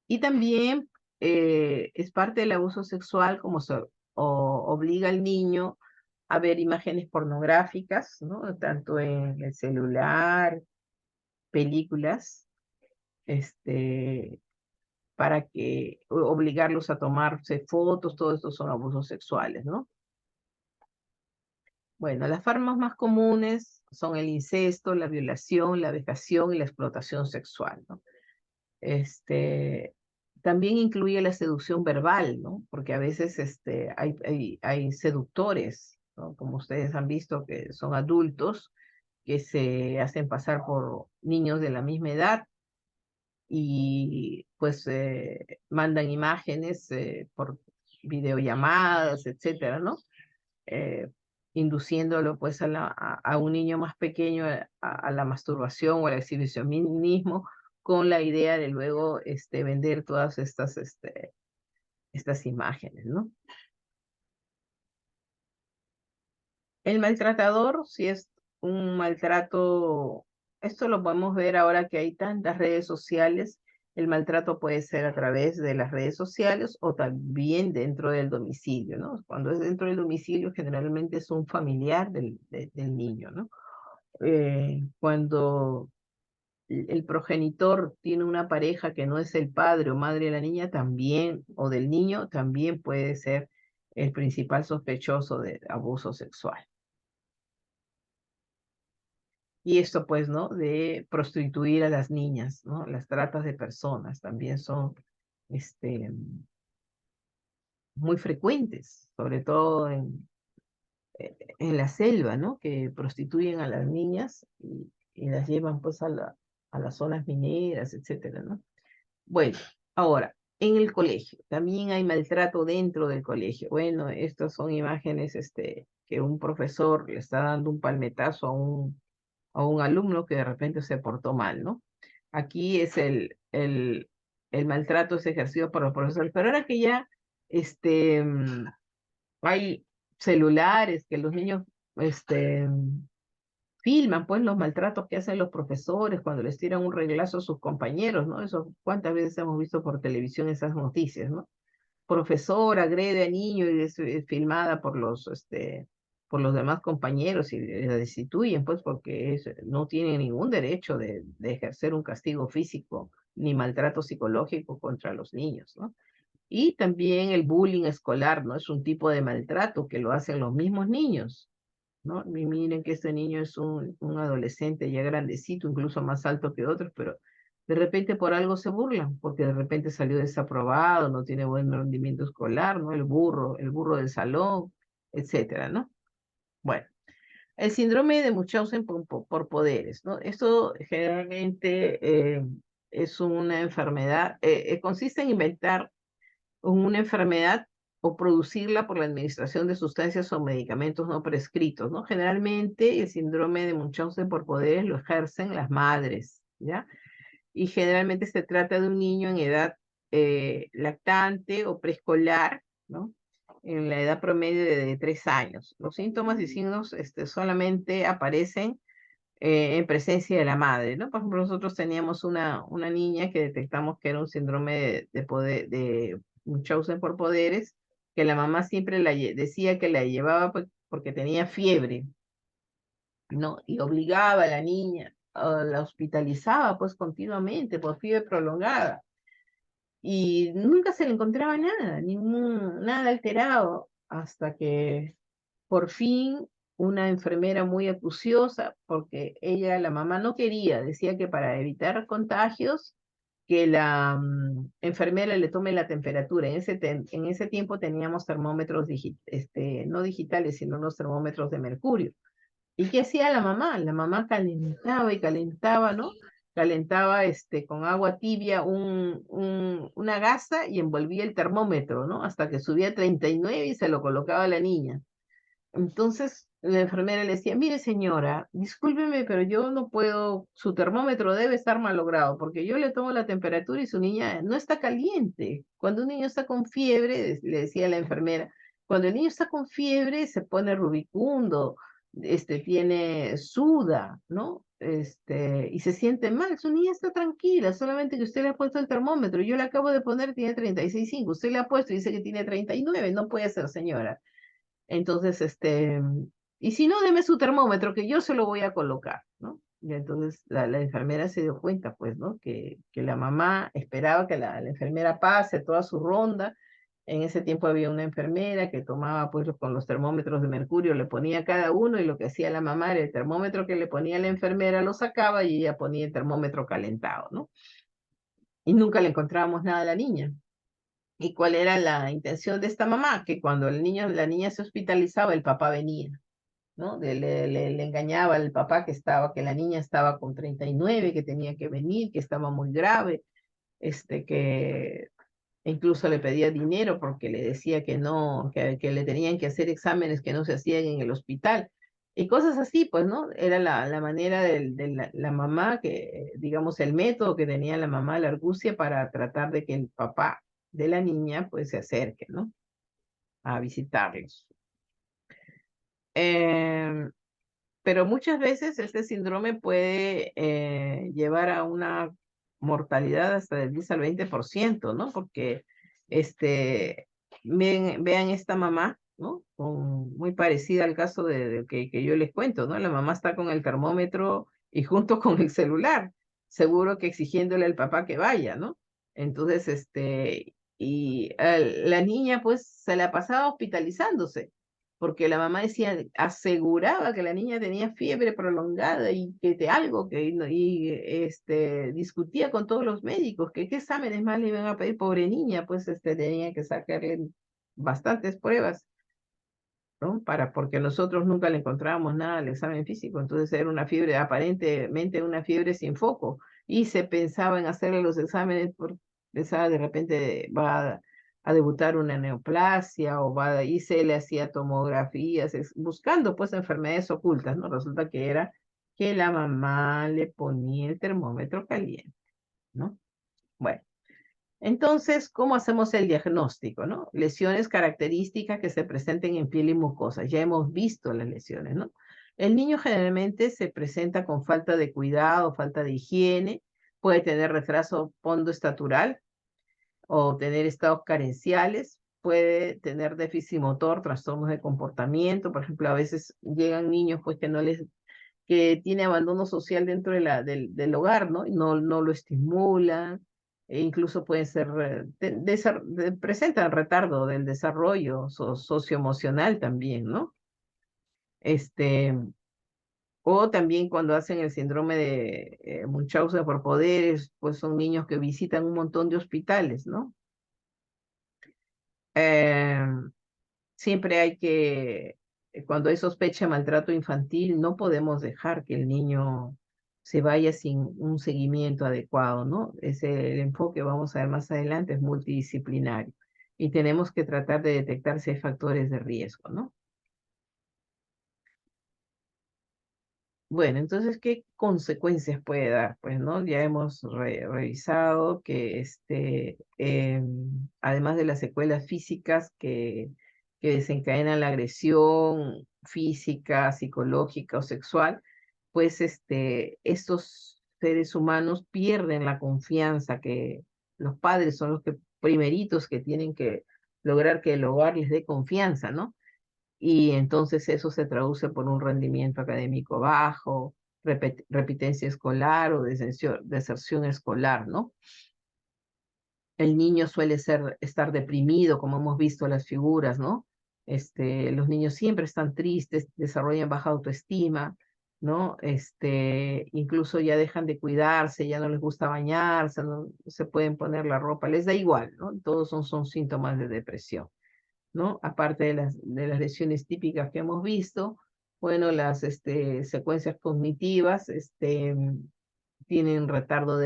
Y también es parte del abuso sexual como obliga al niño a ver imágenes pornográficas, ¿no? Tanto en el celular, películas, para que obligarlos a tomarse fotos, todo esto son abusos sexuales, ¿no? Bueno, las formas más comunes son el incesto, la violación, la vejación y la explotación sexual, ¿no? Este, También incluye la seducción verbal, ¿no? Porque a veces hay seductores, ¿no? Como ustedes han visto, que son adultos que se hacen pasar por niños de la misma edad y pues mandan imágenes por videollamadas, etcétera, ¿no? Eh, induciéndolo pues a un niño más pequeño a la masturbación o al exhibicionismo, con la idea de luego vender todas estas imágenes, ¿no? El maltratador, si es un maltrato, esto lo podemos ver ahora que hay tantas redes sociales. El maltrato puede ser a través de las redes sociales o también dentro del domicilio, ¿no? Cuando es dentro del domicilio, generalmente es un familiar del niño, ¿no? Cuando el progenitor tiene una pareja que no es el padre o madre de la niña, también, o del niño, también puede ser el principal sospechoso de abuso sexual. Y esto, pues, ¿no? De prostituir a las niñas, ¿no? Las tratas de personas también son este, muy frecuentes, sobre todo en la selva, ¿no? Que prostituyen a las niñas y las llevan, pues, a las zonas mineras, etcétera, ¿no? Bueno, ahora, en el colegio, también hay maltrato dentro del colegio. Bueno, estas son imágenes que un profesor le está dando un palmetazo a un alumno que de repente se portó mal, ¿no? Aquí es el maltrato es ejercido por los profesores, pero ahora que ya hay celulares que los niños este, filman pues los maltratos que hacen los profesores cuando les tiran un reglazo a sus compañeros, ¿no? Eso, ¿cuántas veces hemos visto por televisión esas noticias, ¿no? Profesor agrede a niño y es filmada por los demás compañeros y la destituyen, pues, porque no tienen ningún derecho de ejercer un castigo físico ni maltrato psicológico contra los niños, ¿no? Y también el bullying escolar, ¿no? Es un tipo de maltrato que lo hacen los mismos niños, ¿no? Y miren que este niño es un adolescente ya grandecito, incluso más alto que otros, pero de repente por algo se burlan, porque de repente salió desaprobado, no tiene buen rendimiento escolar, ¿no? El burro del salón, etcétera, ¿no? Bueno, el síndrome de Munchausen por poderes, ¿no? Esto generalmente es una enfermedad, consiste en inventar una enfermedad o producirla por la administración de sustancias o medicamentos no prescritos, ¿no? Generalmente el síndrome de Munchausen por poderes lo ejercen las madres, ¿ya? Y generalmente se trata de un niño en edad lactante o preescolar, ¿no? En la edad promedio de 3 años. Los síntomas y signos solamente aparecen en presencia de la madre, ¿no? Por ejemplo, nosotros teníamos una niña que detectamos que era un síndrome de poder, de Munchausen por poderes, que la mamá siempre decía que la llevaba pues, porque tenía fiebre, ¿no? Y obligaba a la niña, la hospitalizaba pues continuamente por fiebre prolongada. Y nunca se le encontraba nada, nada alterado, hasta que por fin una enfermera muy acuciosa, porque ella, la mamá no quería, decía que para evitar contagios, que la enfermera le tome la temperatura. En ese tiempo teníamos termómetros no digitales, sino los termómetros de mercurio. ¿Y qué hacía la mamá? La mamá calentaba y calentaba, ¿no? Calentaba con agua tibia una gasa y envolvía el termómetro, ¿no? Hasta que subía a 39 y se lo colocaba a la niña. Entonces la enfermera le decía, mire señora, discúlpeme, pero yo no puedo, su termómetro debe estar malogrado, porque yo le tomo la temperatura y su niña no está caliente. Cuando un niño está con fiebre, le decía la enfermera, cuando el niño está con fiebre se pone rubicundo, suda, ¿no? Y se siente mal, su niña está tranquila, solamente que usted le ha puesto el termómetro, yo le acabo de poner, tiene 36,5, usted le ha puesto y dice que tiene 39, no puede ser, señora. Entonces, y si no, deme su termómetro, que yo se lo voy a colocar, ¿no? Y entonces la enfermera se dio cuenta, pues, ¿no? Que la mamá esperaba que la enfermera pase toda su ronda. En ese tiempo había una enfermera que tomaba, pues, con los termómetros de mercurio, le ponía a cada uno y lo que hacía la mamá era el termómetro que le ponía la enfermera, lo sacaba y ella ponía el termómetro calentado, ¿no? Y nunca le encontrábamos nada a la niña. ¿Y cuál era la intención de esta mamá? Que cuando la niña se hospitalizaba, el papá venía, ¿no? Le engañaba al papá que la niña estaba con 39, que tenía que venir, que estaba muy grave, que incluso le pedía dinero porque le decía que no, que le tenían que hacer exámenes que no se hacían en el hospital. Y cosas así, pues, ¿no? Era la manera de la mamá, que, digamos, el método que tenía la mamá, la argucia, para tratar de que el papá de la niña, pues, se acerque, ¿no? A visitarlos. Em, pero muchas veces este síndrome puede llevar a una mortalidad hasta del 10 al 20%, ¿no? Porque este, vean esta mamá, ¿no? Muy parecida al caso que yo les cuento, ¿no? La mamá está con el termómetro y junto con el celular, seguro que exigiéndole al papá que vaya, ¿no? Entonces, la niña pues se la pasaba hospitalizándose porque la mamá decía, aseguraba que la niña tenía fiebre prolongada y algo, discutía con todos los médicos que qué exámenes más le iban a pedir, pobre niña, pues tenía que sacarle bastantes pruebas, ¿no? Porque nosotros nunca le encontrábamos nada al examen físico, entonces era una fiebre, aparentemente una fiebre sin foco, y se pensaba en hacerle los exámenes, pensaba de repente a debutar una neoplasia, y se le hacía tomografías, buscando pues enfermedades ocultas, ¿no? Resulta que era que la mamá le ponía el termómetro caliente, ¿no? Bueno. Entonces, ¿cómo hacemos el diagnóstico, no? Lesiones características que se presenten en piel y mucosas. Ya hemos visto las lesiones, ¿no? El niño generalmente se presenta con falta de cuidado, falta de higiene, puede tener retraso pondoestatural o tener estados carenciales, puede tener déficit motor, trastornos de comportamiento. Por ejemplo, a veces llegan niños pues que tiene abandono social dentro del hogar, ¿no? Y no lo estimulan, e incluso pueden ser, presentan retardo del desarrollo socioemocional también, ¿no? Este, o también cuando hacen el síndrome de Munchausen por poderes, pues son niños que visitan un montón de hospitales, ¿no? Eh, Siempre hay cuando hay sospecha de maltrato infantil, no podemos dejar que el niño se vaya sin un seguimiento adecuado, ¿no? El enfoque, vamos a ver más adelante, es multidisciplinario y tenemos que tratar de detectar si hay factores de riesgo, ¿no? Bueno, entonces, ¿qué consecuencias puede dar? Pues, ¿no? Ya hemos revisado que además de las secuelas físicas que desencadenan la agresión física, psicológica o sexual, pues estos seres humanos pierden la confianza, que los padres son los primeritos que tienen que lograr que el hogar les dé confianza, ¿no? Y entonces eso se traduce por un rendimiento académico bajo, repitencia escolar o deserción escolar, ¿no? El niño suele estar deprimido, como hemos visto las figuras, ¿no? Los niños siempre están tristes, desarrollan baja autoestima, ¿no? Incluso ya dejan de cuidarse, ya no les gusta bañarse, no se pueden poner la ropa, les da igual, ¿no? Todos son síntomas de depresión, ¿no? Aparte de las lesiones típicas que hemos visto, bueno, las secuencias cognitivas tienen retardo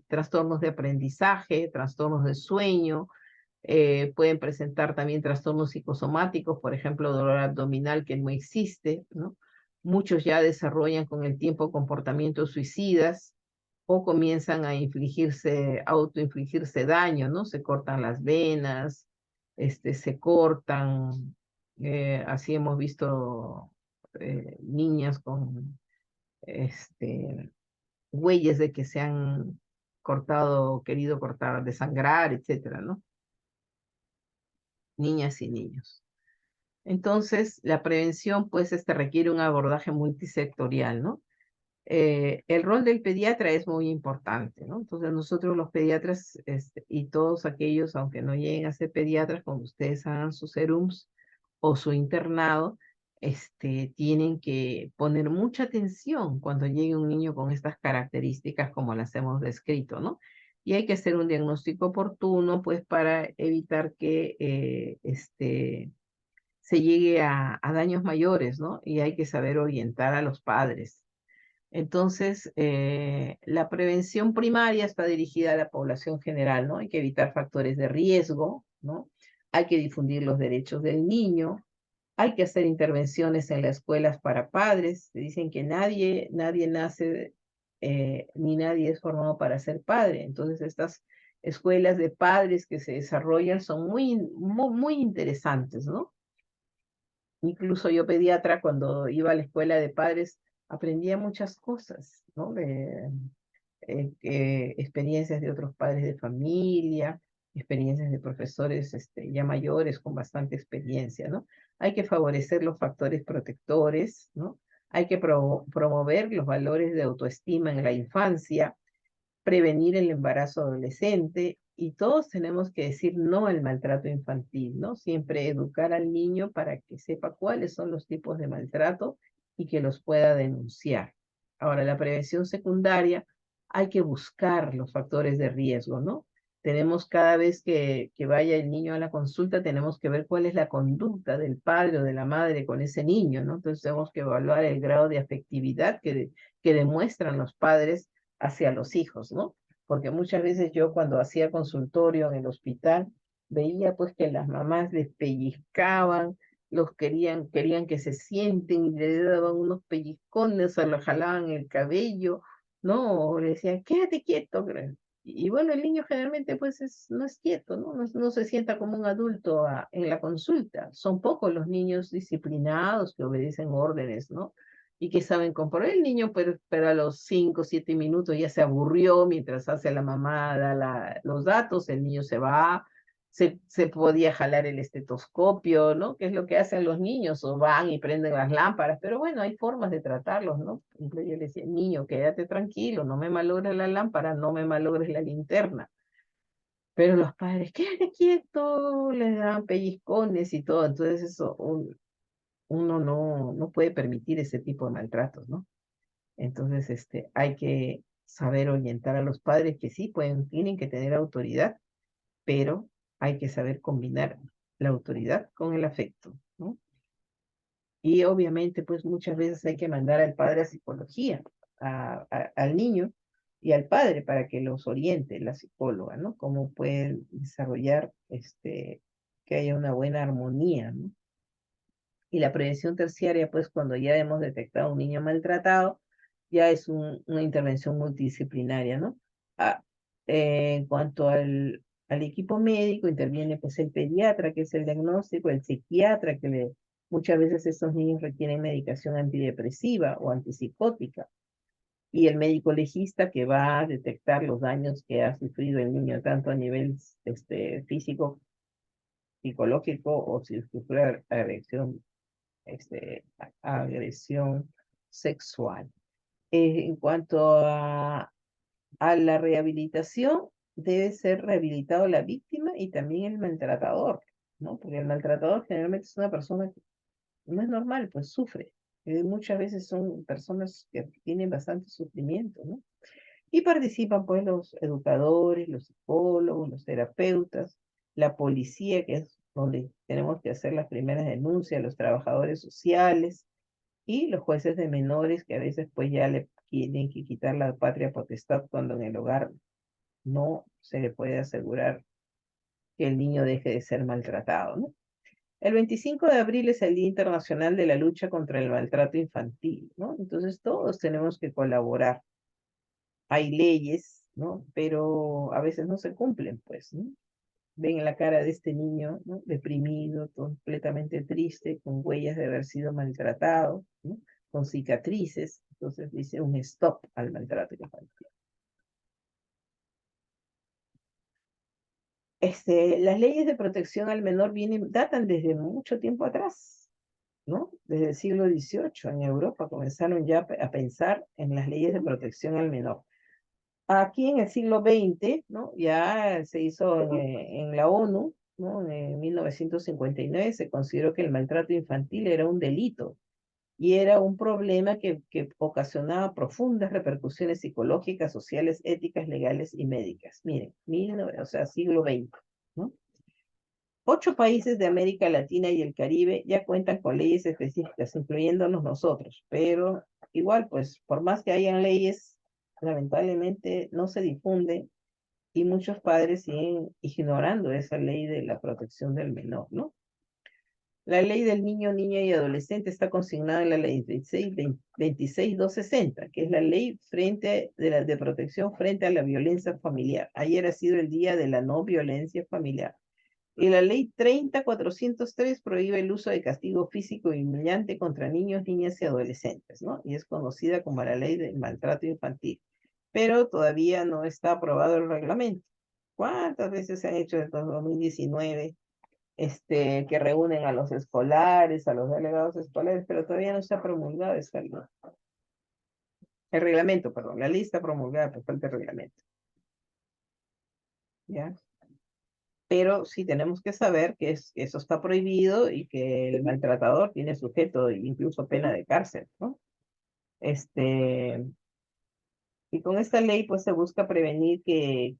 trastornos de aprendizaje, trastornos de sueño, pueden presentar también trastornos psicosomáticos, por ejemplo, dolor abdominal que no existe, ¿no? Muchos ya desarrollan con el tiempo comportamientos suicidas o comienzan a autoinfligirse daño, ¿no? Se cortan las venas, se cortan, así hemos visto niñas con huellas de que se han cortado, querido cortar, desangrar, etcétera, ¿no? Niñas y niños. Entonces, la prevención, pues, requiere un abordaje multisectorial, ¿no? El rol del pediatra es muy importante, ¿no? Entonces, nosotros los pediatras y todos aquellos, aunque no lleguen a ser pediatras, cuando ustedes hagan sus serums o su internado, tienen que poner mucha atención cuando llegue un niño con estas características como las hemos descrito, ¿no? Y hay que hacer un diagnóstico oportuno, pues, para evitar que se llegue a daños mayores, ¿no? Y hay que saber orientar a los padres. Entonces, la prevención primaria está dirigida a la población general, ¿no? Hay que evitar factores de riesgo, ¿no? Hay que difundir los derechos del niño, hay que hacer intervenciones en las escuelas para padres. Se dicen que nadie nace ni nadie es formado para ser padre. Entonces, estas escuelas de padres que se desarrollan son muy interesantes, ¿no? Incluso yo pediatra, cuando iba a la escuela de padres, aprendía muchas cosas, ¿no? Experiencias de otros padres de familia, experiencias de profesores ya mayores con bastante experiencia, ¿no? Hay que favorecer los factores protectores, ¿no? Hay que promover los valores de autoestima en la infancia, prevenir el embarazo adolescente, y todos tenemos que decir no al maltrato infantil, ¿no? Siempre educar al niño para que sepa cuáles son los tipos de maltrato y que los pueda denunciar. Ahora, la prevención secundaria, hay que buscar los factores de riesgo, ¿no? Tenemos cada vez que vaya el niño a la consulta, tenemos que ver cuál es la conducta del padre o de la madre con ese niño, ¿no? Entonces tenemos que evaluar el grado de afectividad que demuestran los padres hacia los hijos, ¿no? Porque muchas veces yo cuando hacía consultorio en el hospital, veía pues que las mamás les pellizcaban, querían que se sienten y le daban unos pellizcones, o le jalaban el cabello, ¿no? O le decían, quédate quieto. Y bueno, el niño generalmente pues no es quieto, ¿no? No se sienta como un adulto en la consulta. Son pocos los niños disciplinados que obedecen órdenes, ¿no? Y que saben componer el niño, pero a los 5 o 7 minutos ya se aburrió mientras hace la mamá, da los datos, el niño se va, se podía jalar el estetoscopio, ¿no? Que es lo que hacen los niños, o van y prenden las lámparas, pero bueno, hay formas de tratarlos, ¿no? Por ejemplo, yo le decía, niño, quédate tranquilo, no me malogres la lámpara, no me malogres la linterna. Pero los padres, quédate quieto, les dan pellizcones y todo, entonces eso, uno no puede permitir ese tipo de maltratos, ¿no? Entonces, hay que saber orientar a los padres que sí tienen que tener autoridad, pero hay que saber combinar la autoridad con el afecto, ¿no? Y obviamente, pues muchas veces hay que mandar al padre a psicología, al niño y al padre para que los oriente la psicóloga, ¿no? Cómo pueden desarrollar, que haya una buena armonía, ¿no? Y la prevención terciaria, pues cuando ya hemos detectado a un niño maltratado, ya es una intervención multidisciplinaria, ¿no? Ah, en cuanto al equipo médico, interviene pues el pediatra, que es el diagnóstico, el psiquiatra, muchas veces estos niños requieren medicación antidepresiva o antipsicótica, y el médico legista, que va a detectar los daños que ha sufrido el niño, tanto a nivel físico, psicológico, o si sufre agresión sexual. En cuanto a la rehabilitación, debe ser rehabilitado la víctima y también el maltratador, ¿no? Porque el maltratador generalmente es una persona que no es normal, pues sufre. Muchas veces son personas que tienen bastante sufrimiento, ¿no? Y participan pues los educadores, los psicólogos, los terapeutas, la policía, que es donde tenemos que hacer las primeras denuncias, los trabajadores sociales y los jueces de menores, que a veces pues ya le tienen que quitar la patria potestad cuando en el hogar no se le puede asegurar que el niño deje de ser maltratado, ¿no? El 25 de abril es el Día Internacional de la Lucha contra el Maltrato Infantil, ¿no? Entonces todos tenemos que colaborar. Hay leyes, ¿no? Pero a veces no se cumplen, pues, ¿no? Ven la cara de este niño, ¿no? Deprimido, completamente triste, con huellas de haber sido maltratado, ¿no? Con cicatrices. Entonces dice un stop al maltrato infantil. Las leyes de protección al menor datan desde mucho tiempo atrás, ¿no? Desde el siglo XVIII en Europa comenzaron ya a pensar en las leyes de protección al menor. Aquí en el siglo XX, ¿no? Ya se hizo en la ONU, ¿no? En 1959 se consideró que el maltrato infantil era un delito y era un problema que ocasionaba profundas repercusiones psicológicas, sociales, éticas, legales y médicas. Miren, o sea, siglo XX, ¿no? 8 países de América Latina y el Caribe ya cuentan con leyes específicas, incluyéndonos nosotros, pero igual, pues, por más que hayan leyes, lamentablemente no se difunde y muchos padres siguen ignorando esa ley de la protección del menor, ¿no? La ley del niño, niña y adolescente está consignada en la ley 26260, que es la ley de protección frente a la violencia familiar. Ayer ha sido el día de la no violencia familiar. Y la ley 30403 prohíbe el uso de castigo físico y humillante contra niños, niñas y adolescentes, ¿no? Y es conocida como la ley del maltrato infantil. Pero todavía no está aprobado el reglamento. ¿Cuántas veces se han hecho desde 2019 que reúnen a los escolares, a los delegados escolares, pero todavía no está promulgado esta ley? El reglamento, perdón, la ley está promulgada, pero falta el reglamento. ¿Ya? Pero sí tenemos que saber que eso está prohibido y que el maltratador tiene sujeto incluso pena de cárcel, ¿no? Este, y con esta ley pues se busca prevenir que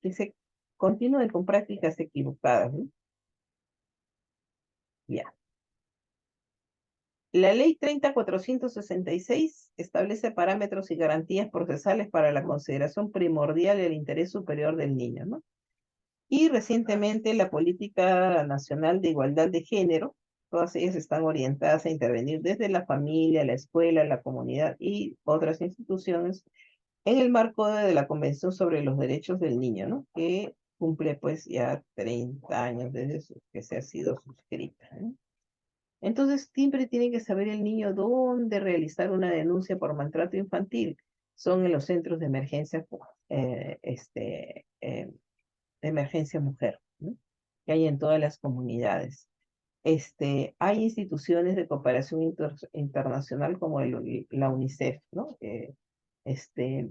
se continúe con prácticas equivocadas, ¿no? Ya. La ley 30466 establece parámetros y garantías procesales para la consideración primordial del interés superior del niño, ¿no? Y recientemente la Política Nacional de Igualdad de Género, todas ellas están orientadas a intervenir desde la familia, la escuela, la comunidad y otras instituciones en el marco de la Convención sobre los Derechos del Niño, ¿no? Que cumple pues ya 30 años desde que se ha sido suscrita, ¿no? Entonces siempre tiene que saber el niño dónde realizar una denuncia por maltrato infantil. Son en los centros de emergencia, de emergencia mujer, ¿no? Que hay en todas las comunidades. Hay instituciones de cooperación internacional como la UNICEF, ¿no? Que este,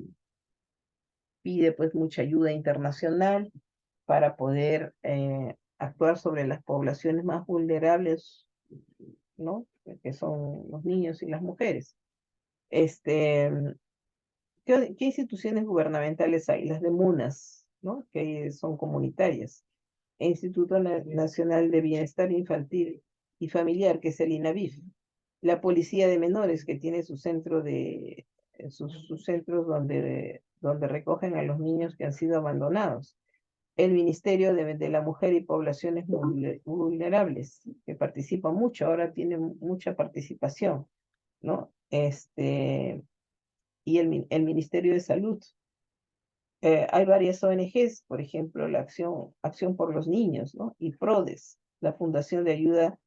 pide pues mucha ayuda internacional para poder actuar sobre las poblaciones más vulnerables, ¿no? Que son los niños y las mujeres. Este, ¿qué instituciones gubernamentales hay? Las de MUNAS, ¿no? Que son comunitarias. El Instituto Nacional de Bienestar Infantil y Familiar, que es el INABIF, la Policía de Menores, que tiene su centro sus centros donde recogen a los niños que han sido abandonados, el Ministerio de la Mujer y Poblaciones Vulnerables, que participa mucho, ahora tiene mucha participación, ¿no? Y el Ministerio de Salud. Hay varias ONGs, por ejemplo, la Acción por los Niños, ¿no? Y PRODES, la Fundación de Ayuda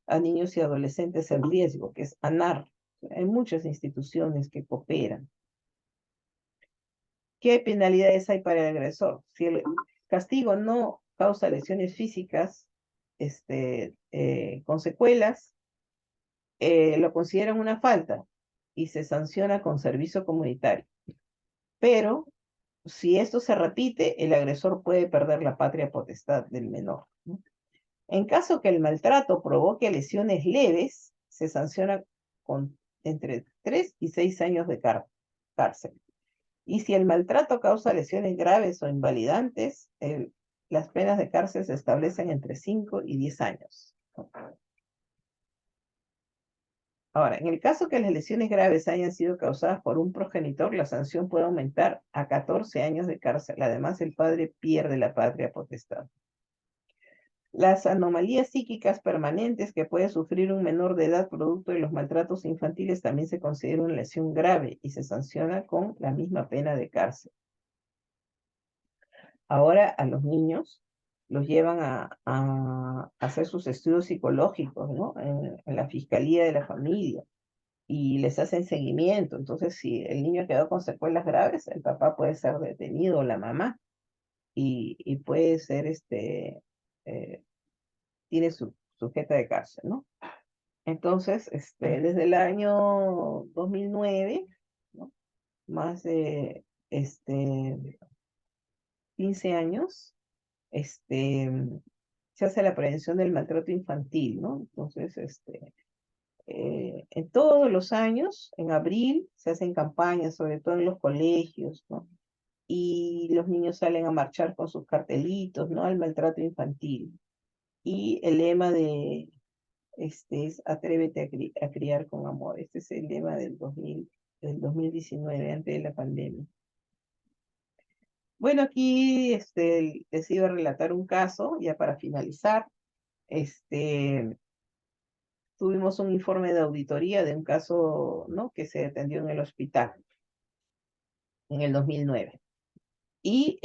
a Niños y Adolescentes en Riesgo, que es ANAR. Hay muchas instituciones que cooperan. ¿Qué penalidades hay para el agresor? Si el castigo no causa lesiones físicas con secuelas, lo consideran una falta y se sanciona con servicio comunitario. Pero si esto se repite, el agresor puede perder la patria potestad del menor, ¿no? En caso que el maltrato provoque lesiones leves, se sanciona con entre 3 y 6 años de cárcel. Y si el maltrato causa lesiones graves o invalidantes, las penas de cárcel se establecen entre 5 y 10 años. Ahora, en el caso que las lesiones graves hayan sido causadas por un progenitor, la sanción puede aumentar a 14 años de cárcel. Además, el padre pierde la patria potestad. Las anomalías psíquicas permanentes que puede sufrir un menor de edad producto de los maltratos infantiles también se considera una lesión grave y se sanciona con la misma pena de cárcel. Ahora a los niños los llevan a hacer sus estudios psicológicos, ¿no? En la Fiscalía de la Familia y les hacen seguimiento. Entonces, si el niño quedó con secuelas graves, el papá puede ser detenido o la mamá y puede ser, tiene su sujeta de cárcel, ¿no? Entonces, desde el año 2009, ¿no? Más de 15 años, se hace la prevención del maltrato infantil, ¿no? Entonces, en todos los años, en abril, se hacen campañas, sobre todo en los colegios, ¿no? Y los niños salen a marchar con sus cartelitos, ¿no? Al maltrato infantil. y el lema de es Atrévete a criar con amor. Este es el lema del 2019, antes de la pandemia. Bueno, aquí les iba a relatar un caso, ya para finalizar. Tuvimos un informe de auditoría de un caso, ¿no?, que se atendió en el hospital en el 2009. Y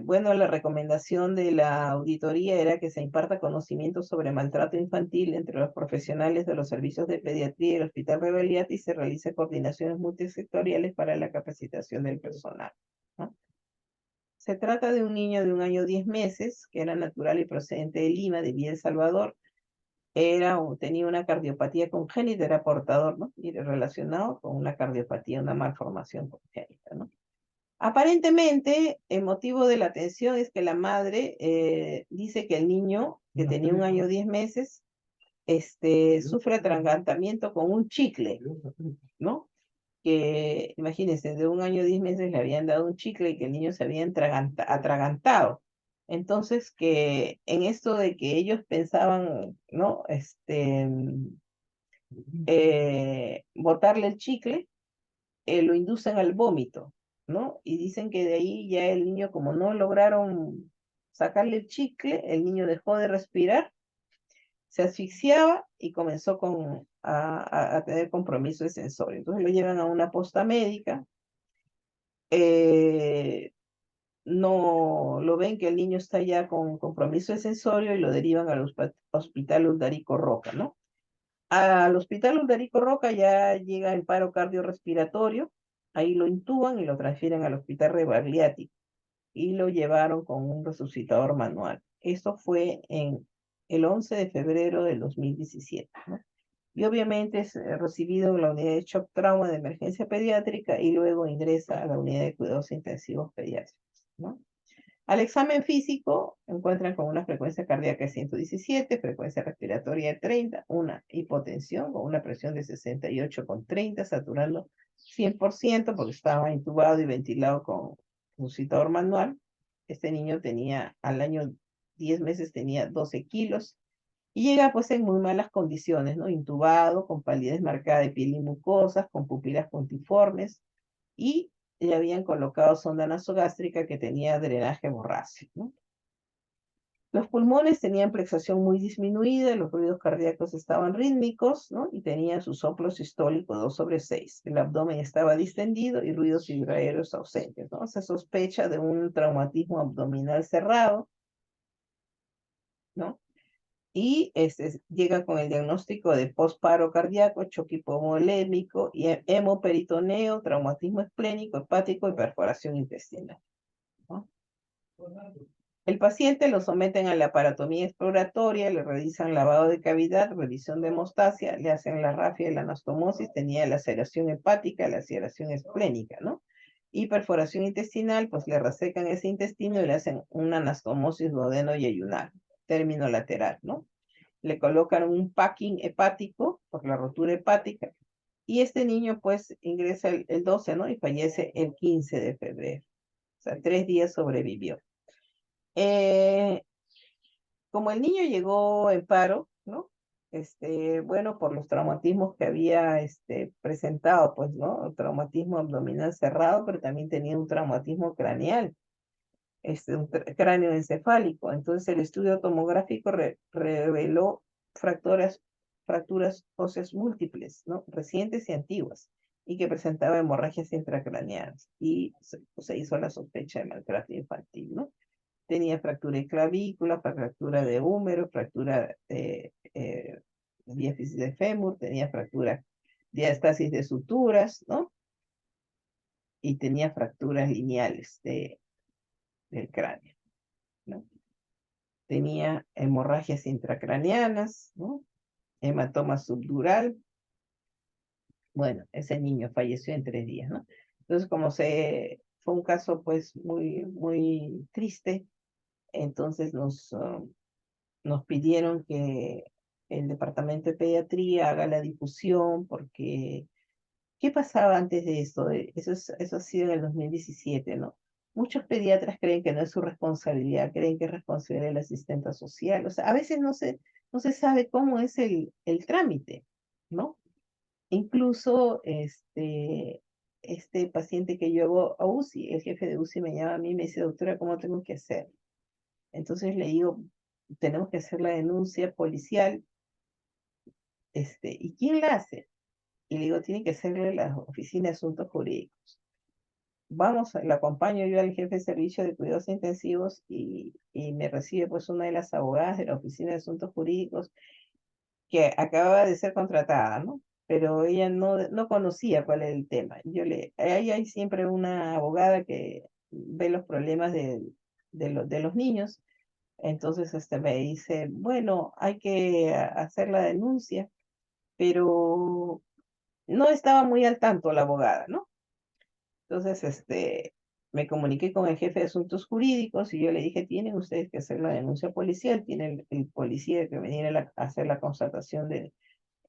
bueno, la recomendación de la auditoría era que se imparta conocimiento sobre maltrato infantil entre los profesionales de los servicios de pediatría y el Hospital Rebeliat y se realice coordinaciones multisectoriales para la capacitación del personal, ¿no? Se trata de un niño de 1 año 10 meses que era natural y procedente de Lima, de Villa El Salvador. Tenía una cardiopatía congénita, era portador, ¿no?, y relacionado con una cardiopatía, una malformación congénita, ¿no? Aparentemente, el motivo de la atención es que la madre dice que el niño, que tenía 1 año 10 meses, sufre atragantamiento con un chicle, ¿no? Que, imagínense, de 1 año 10 meses le habían dado un chicle y que el niño se había atragantado. Entonces, que en esto de que ellos pensaban, ¿no?, botarle el chicle, lo inducen al vómito, ¿no? Y dicen que de ahí ya el niño, como no lograron sacarle el chicle, el niño dejó de respirar, se asfixiaba y comenzó a tener compromiso de sensorio. Entonces lo llevan a una posta médica, no lo ven que el niño está ya con compromiso de sensorio y lo derivan al hospital Uldarico Roca, ¿no? Al hospital Uldarico Roca ya llega el paro cardiorrespiratorio, ahí lo intuban y lo transfieren al hospital Rebagliati y lo llevaron con un resucitador manual. Esto fue en el 11 de febrero del 2017, ¿no? Y obviamente es recibido en la unidad de shock trauma de emergencia pediátrica y luego ingresa a la unidad de cuidados intensivos pediátricos, ¿no? Al examen físico encuentran con una frecuencia cardíaca de 117, frecuencia respiratoria de 30, una hipotensión con una presión de 68,30, saturando 100% porque estaba intubado y ventilado con resucitador manual. Este niño tenía, al año 10 meses, tenía 12 kilos y llega pues en muy malas condiciones, ¿no? Intubado, con palidez marcada de piel y mucosas, con pupilas puntiformes y le habían colocado sonda nasogástrica que tenía drenaje borráceo, ¿no? Los pulmones tenían plexación muy disminuida, los ruidos cardíacos estaban rítmicos, ¿no? Y tenía su soplo sistólico 2/6. El abdomen estaba distendido y ruidos vibratorios ausentes, ¿no? Se sospecha de un traumatismo abdominal cerrado, ¿no? Y llega con el diagnóstico de postparo cardíaco, choque hipovolémico, y hemoperitoneo, traumatismo esplénico, hepático y perforación intestinal, ¿no? El paciente lo someten a la aparatomía exploratoria, le realizan lavado de cavidad, revisión de hemostasia, le hacen la rafia y la anastomosis, tenía laceración hepática, laceración esplénica, ¿no? Y perforación intestinal, pues le resecan ese intestino y le hacen una anastomosis duodeno y ayunar, término lateral, ¿no? Le colocan un packing hepático por la rotura hepática y este niño pues ingresa el 12, ¿no? Y fallece el 15 de febrero. O sea, 3 días sobrevivió. Eh, Como el niño llegó en paro, ¿no? Bueno, por los traumatismos que había presentado, pues, ¿no? Traumatismo abdominal cerrado, pero también tenía un traumatismo craneal, un cráneo encefálico. Entonces el estudio tomográfico reveló fracturas óseas múltiples, ¿no? Recientes y antiguas, y que presentaba hemorragias intracraneales. Y se hizo la sospecha de maltrato infantil, ¿no? Tenía fractura de clavícula, fractura de húmero, fractura de diáfisis de fémur, tenía fractura, diástasis de suturas, ¿no? Y tenía fracturas lineales del cráneo, ¿no? Tenía hemorragias intracraneanas, ¿no? Hematoma subdural. Bueno, ese niño falleció en 3 días, ¿no? Entonces, fue un caso pues muy, muy triste, entonces nos pidieron que el departamento de pediatría haga la difusión porque ¿qué pasaba antes de esto? Eso ha sido en el 2017, ¿no? Muchos pediatras creen que no es su responsabilidad, creen que es responsabilidad del asistente social. O sea, a veces no se sabe cómo es el trámite, ¿no? Incluso este paciente que yo hago a UCI, el jefe de UCI me llama a mí y me dice, doctora, ¿cómo tengo que hacer? Entonces le digo, tenemos que hacer la denuncia policial, ¿y quién la hace? Y le digo, tiene que hacerle la oficina de asuntos jurídicos. Vamos, le acompaño yo al jefe de servicio de cuidados intensivos y me recibe pues una de las abogadas de la oficina de asuntos jurídicos que acababa de ser contratada, ¿no? Pero ella no conocía cuál era el tema. Ahí hay siempre una abogada que ve los problemas de los niños. Entonces me dice, bueno, hay que hacer la denuncia, pero no estaba muy al tanto la abogada, ¿no? Entonces, me comuniqué con el jefe de asuntos jurídicos y yo le dije, tienen ustedes que hacer la denuncia policial, tiene el policía que venir a hacer la constatación de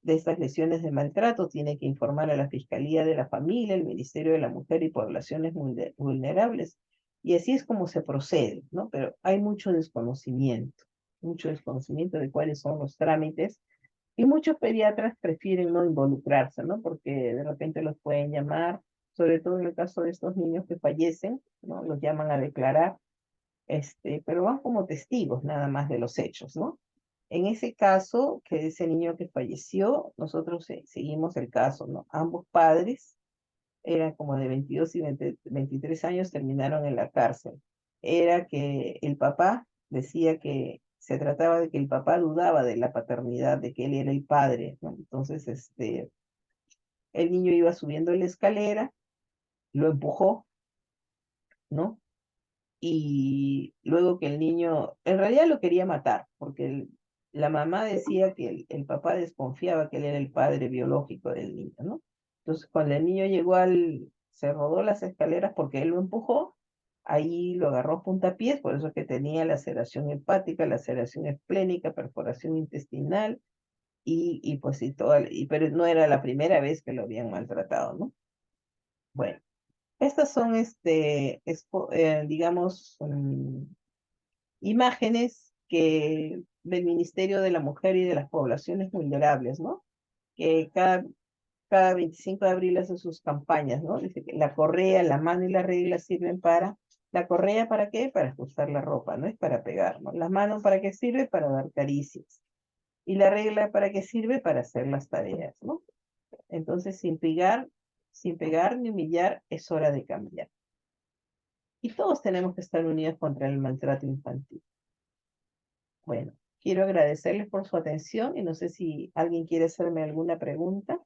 estas lesiones de maltrato, tiene que informar a la Fiscalía de la Familia, el Ministerio de la Mujer y Poblaciones Vulnerables. Y así es como se procede, ¿no? Pero hay mucho desconocimiento de cuáles son los trámites. Y muchos pediatras prefieren no involucrarse, ¿no? Porque de repente los pueden llamar, sobre todo en el caso de estos niños que fallecen, ¿no? Los llaman a declarar, pero van como testigos nada más de los hechos, ¿no? En ese caso, que ese niño que falleció, nosotros seguimos el caso, ¿no? Ambos padres eran como de 22 y 23 años, terminaron en la cárcel. Era que el papá decía que se trataba de que el papá dudaba de la paternidad, de que él era el padre, ¿no? Entonces, el niño iba subiendo la escalera, lo empujó, ¿no? Y luego que el niño, en realidad lo quería matar, porque la mamá decía que el papá desconfiaba que él era el padre biológico del niño, ¿no? Entonces, cuando el niño se rodó las escaleras porque él lo empujó, ahí lo agarró a puntapiés, por eso que tenía laceración hepática, laceración esplénica, perforación intestinal, y pues pero no era la primera vez que lo habían maltratado, ¿no? Bueno, estas son, digamos, imágenes del Ministerio de la Mujer y de las Poblaciones Vulnerables, ¿no? Que cada 25 de abril hace sus campañas, ¿no? Dice que la correa, la mano y la regla sirven para... ¿La correa para qué? Para ajustar la ropa, ¿no? Es para pegar, ¿no? Las manos para qué sirve? Para dar caricias. Y la regla para qué sirve? Para hacer las tareas, ¿no? Entonces, sin pegar ni humillar, es hora de cambiar. Y todos tenemos que estar unidos contra el maltrato infantil. Bueno, quiero agradecerles por su atención y no sé si alguien quiere hacerme alguna pregunta.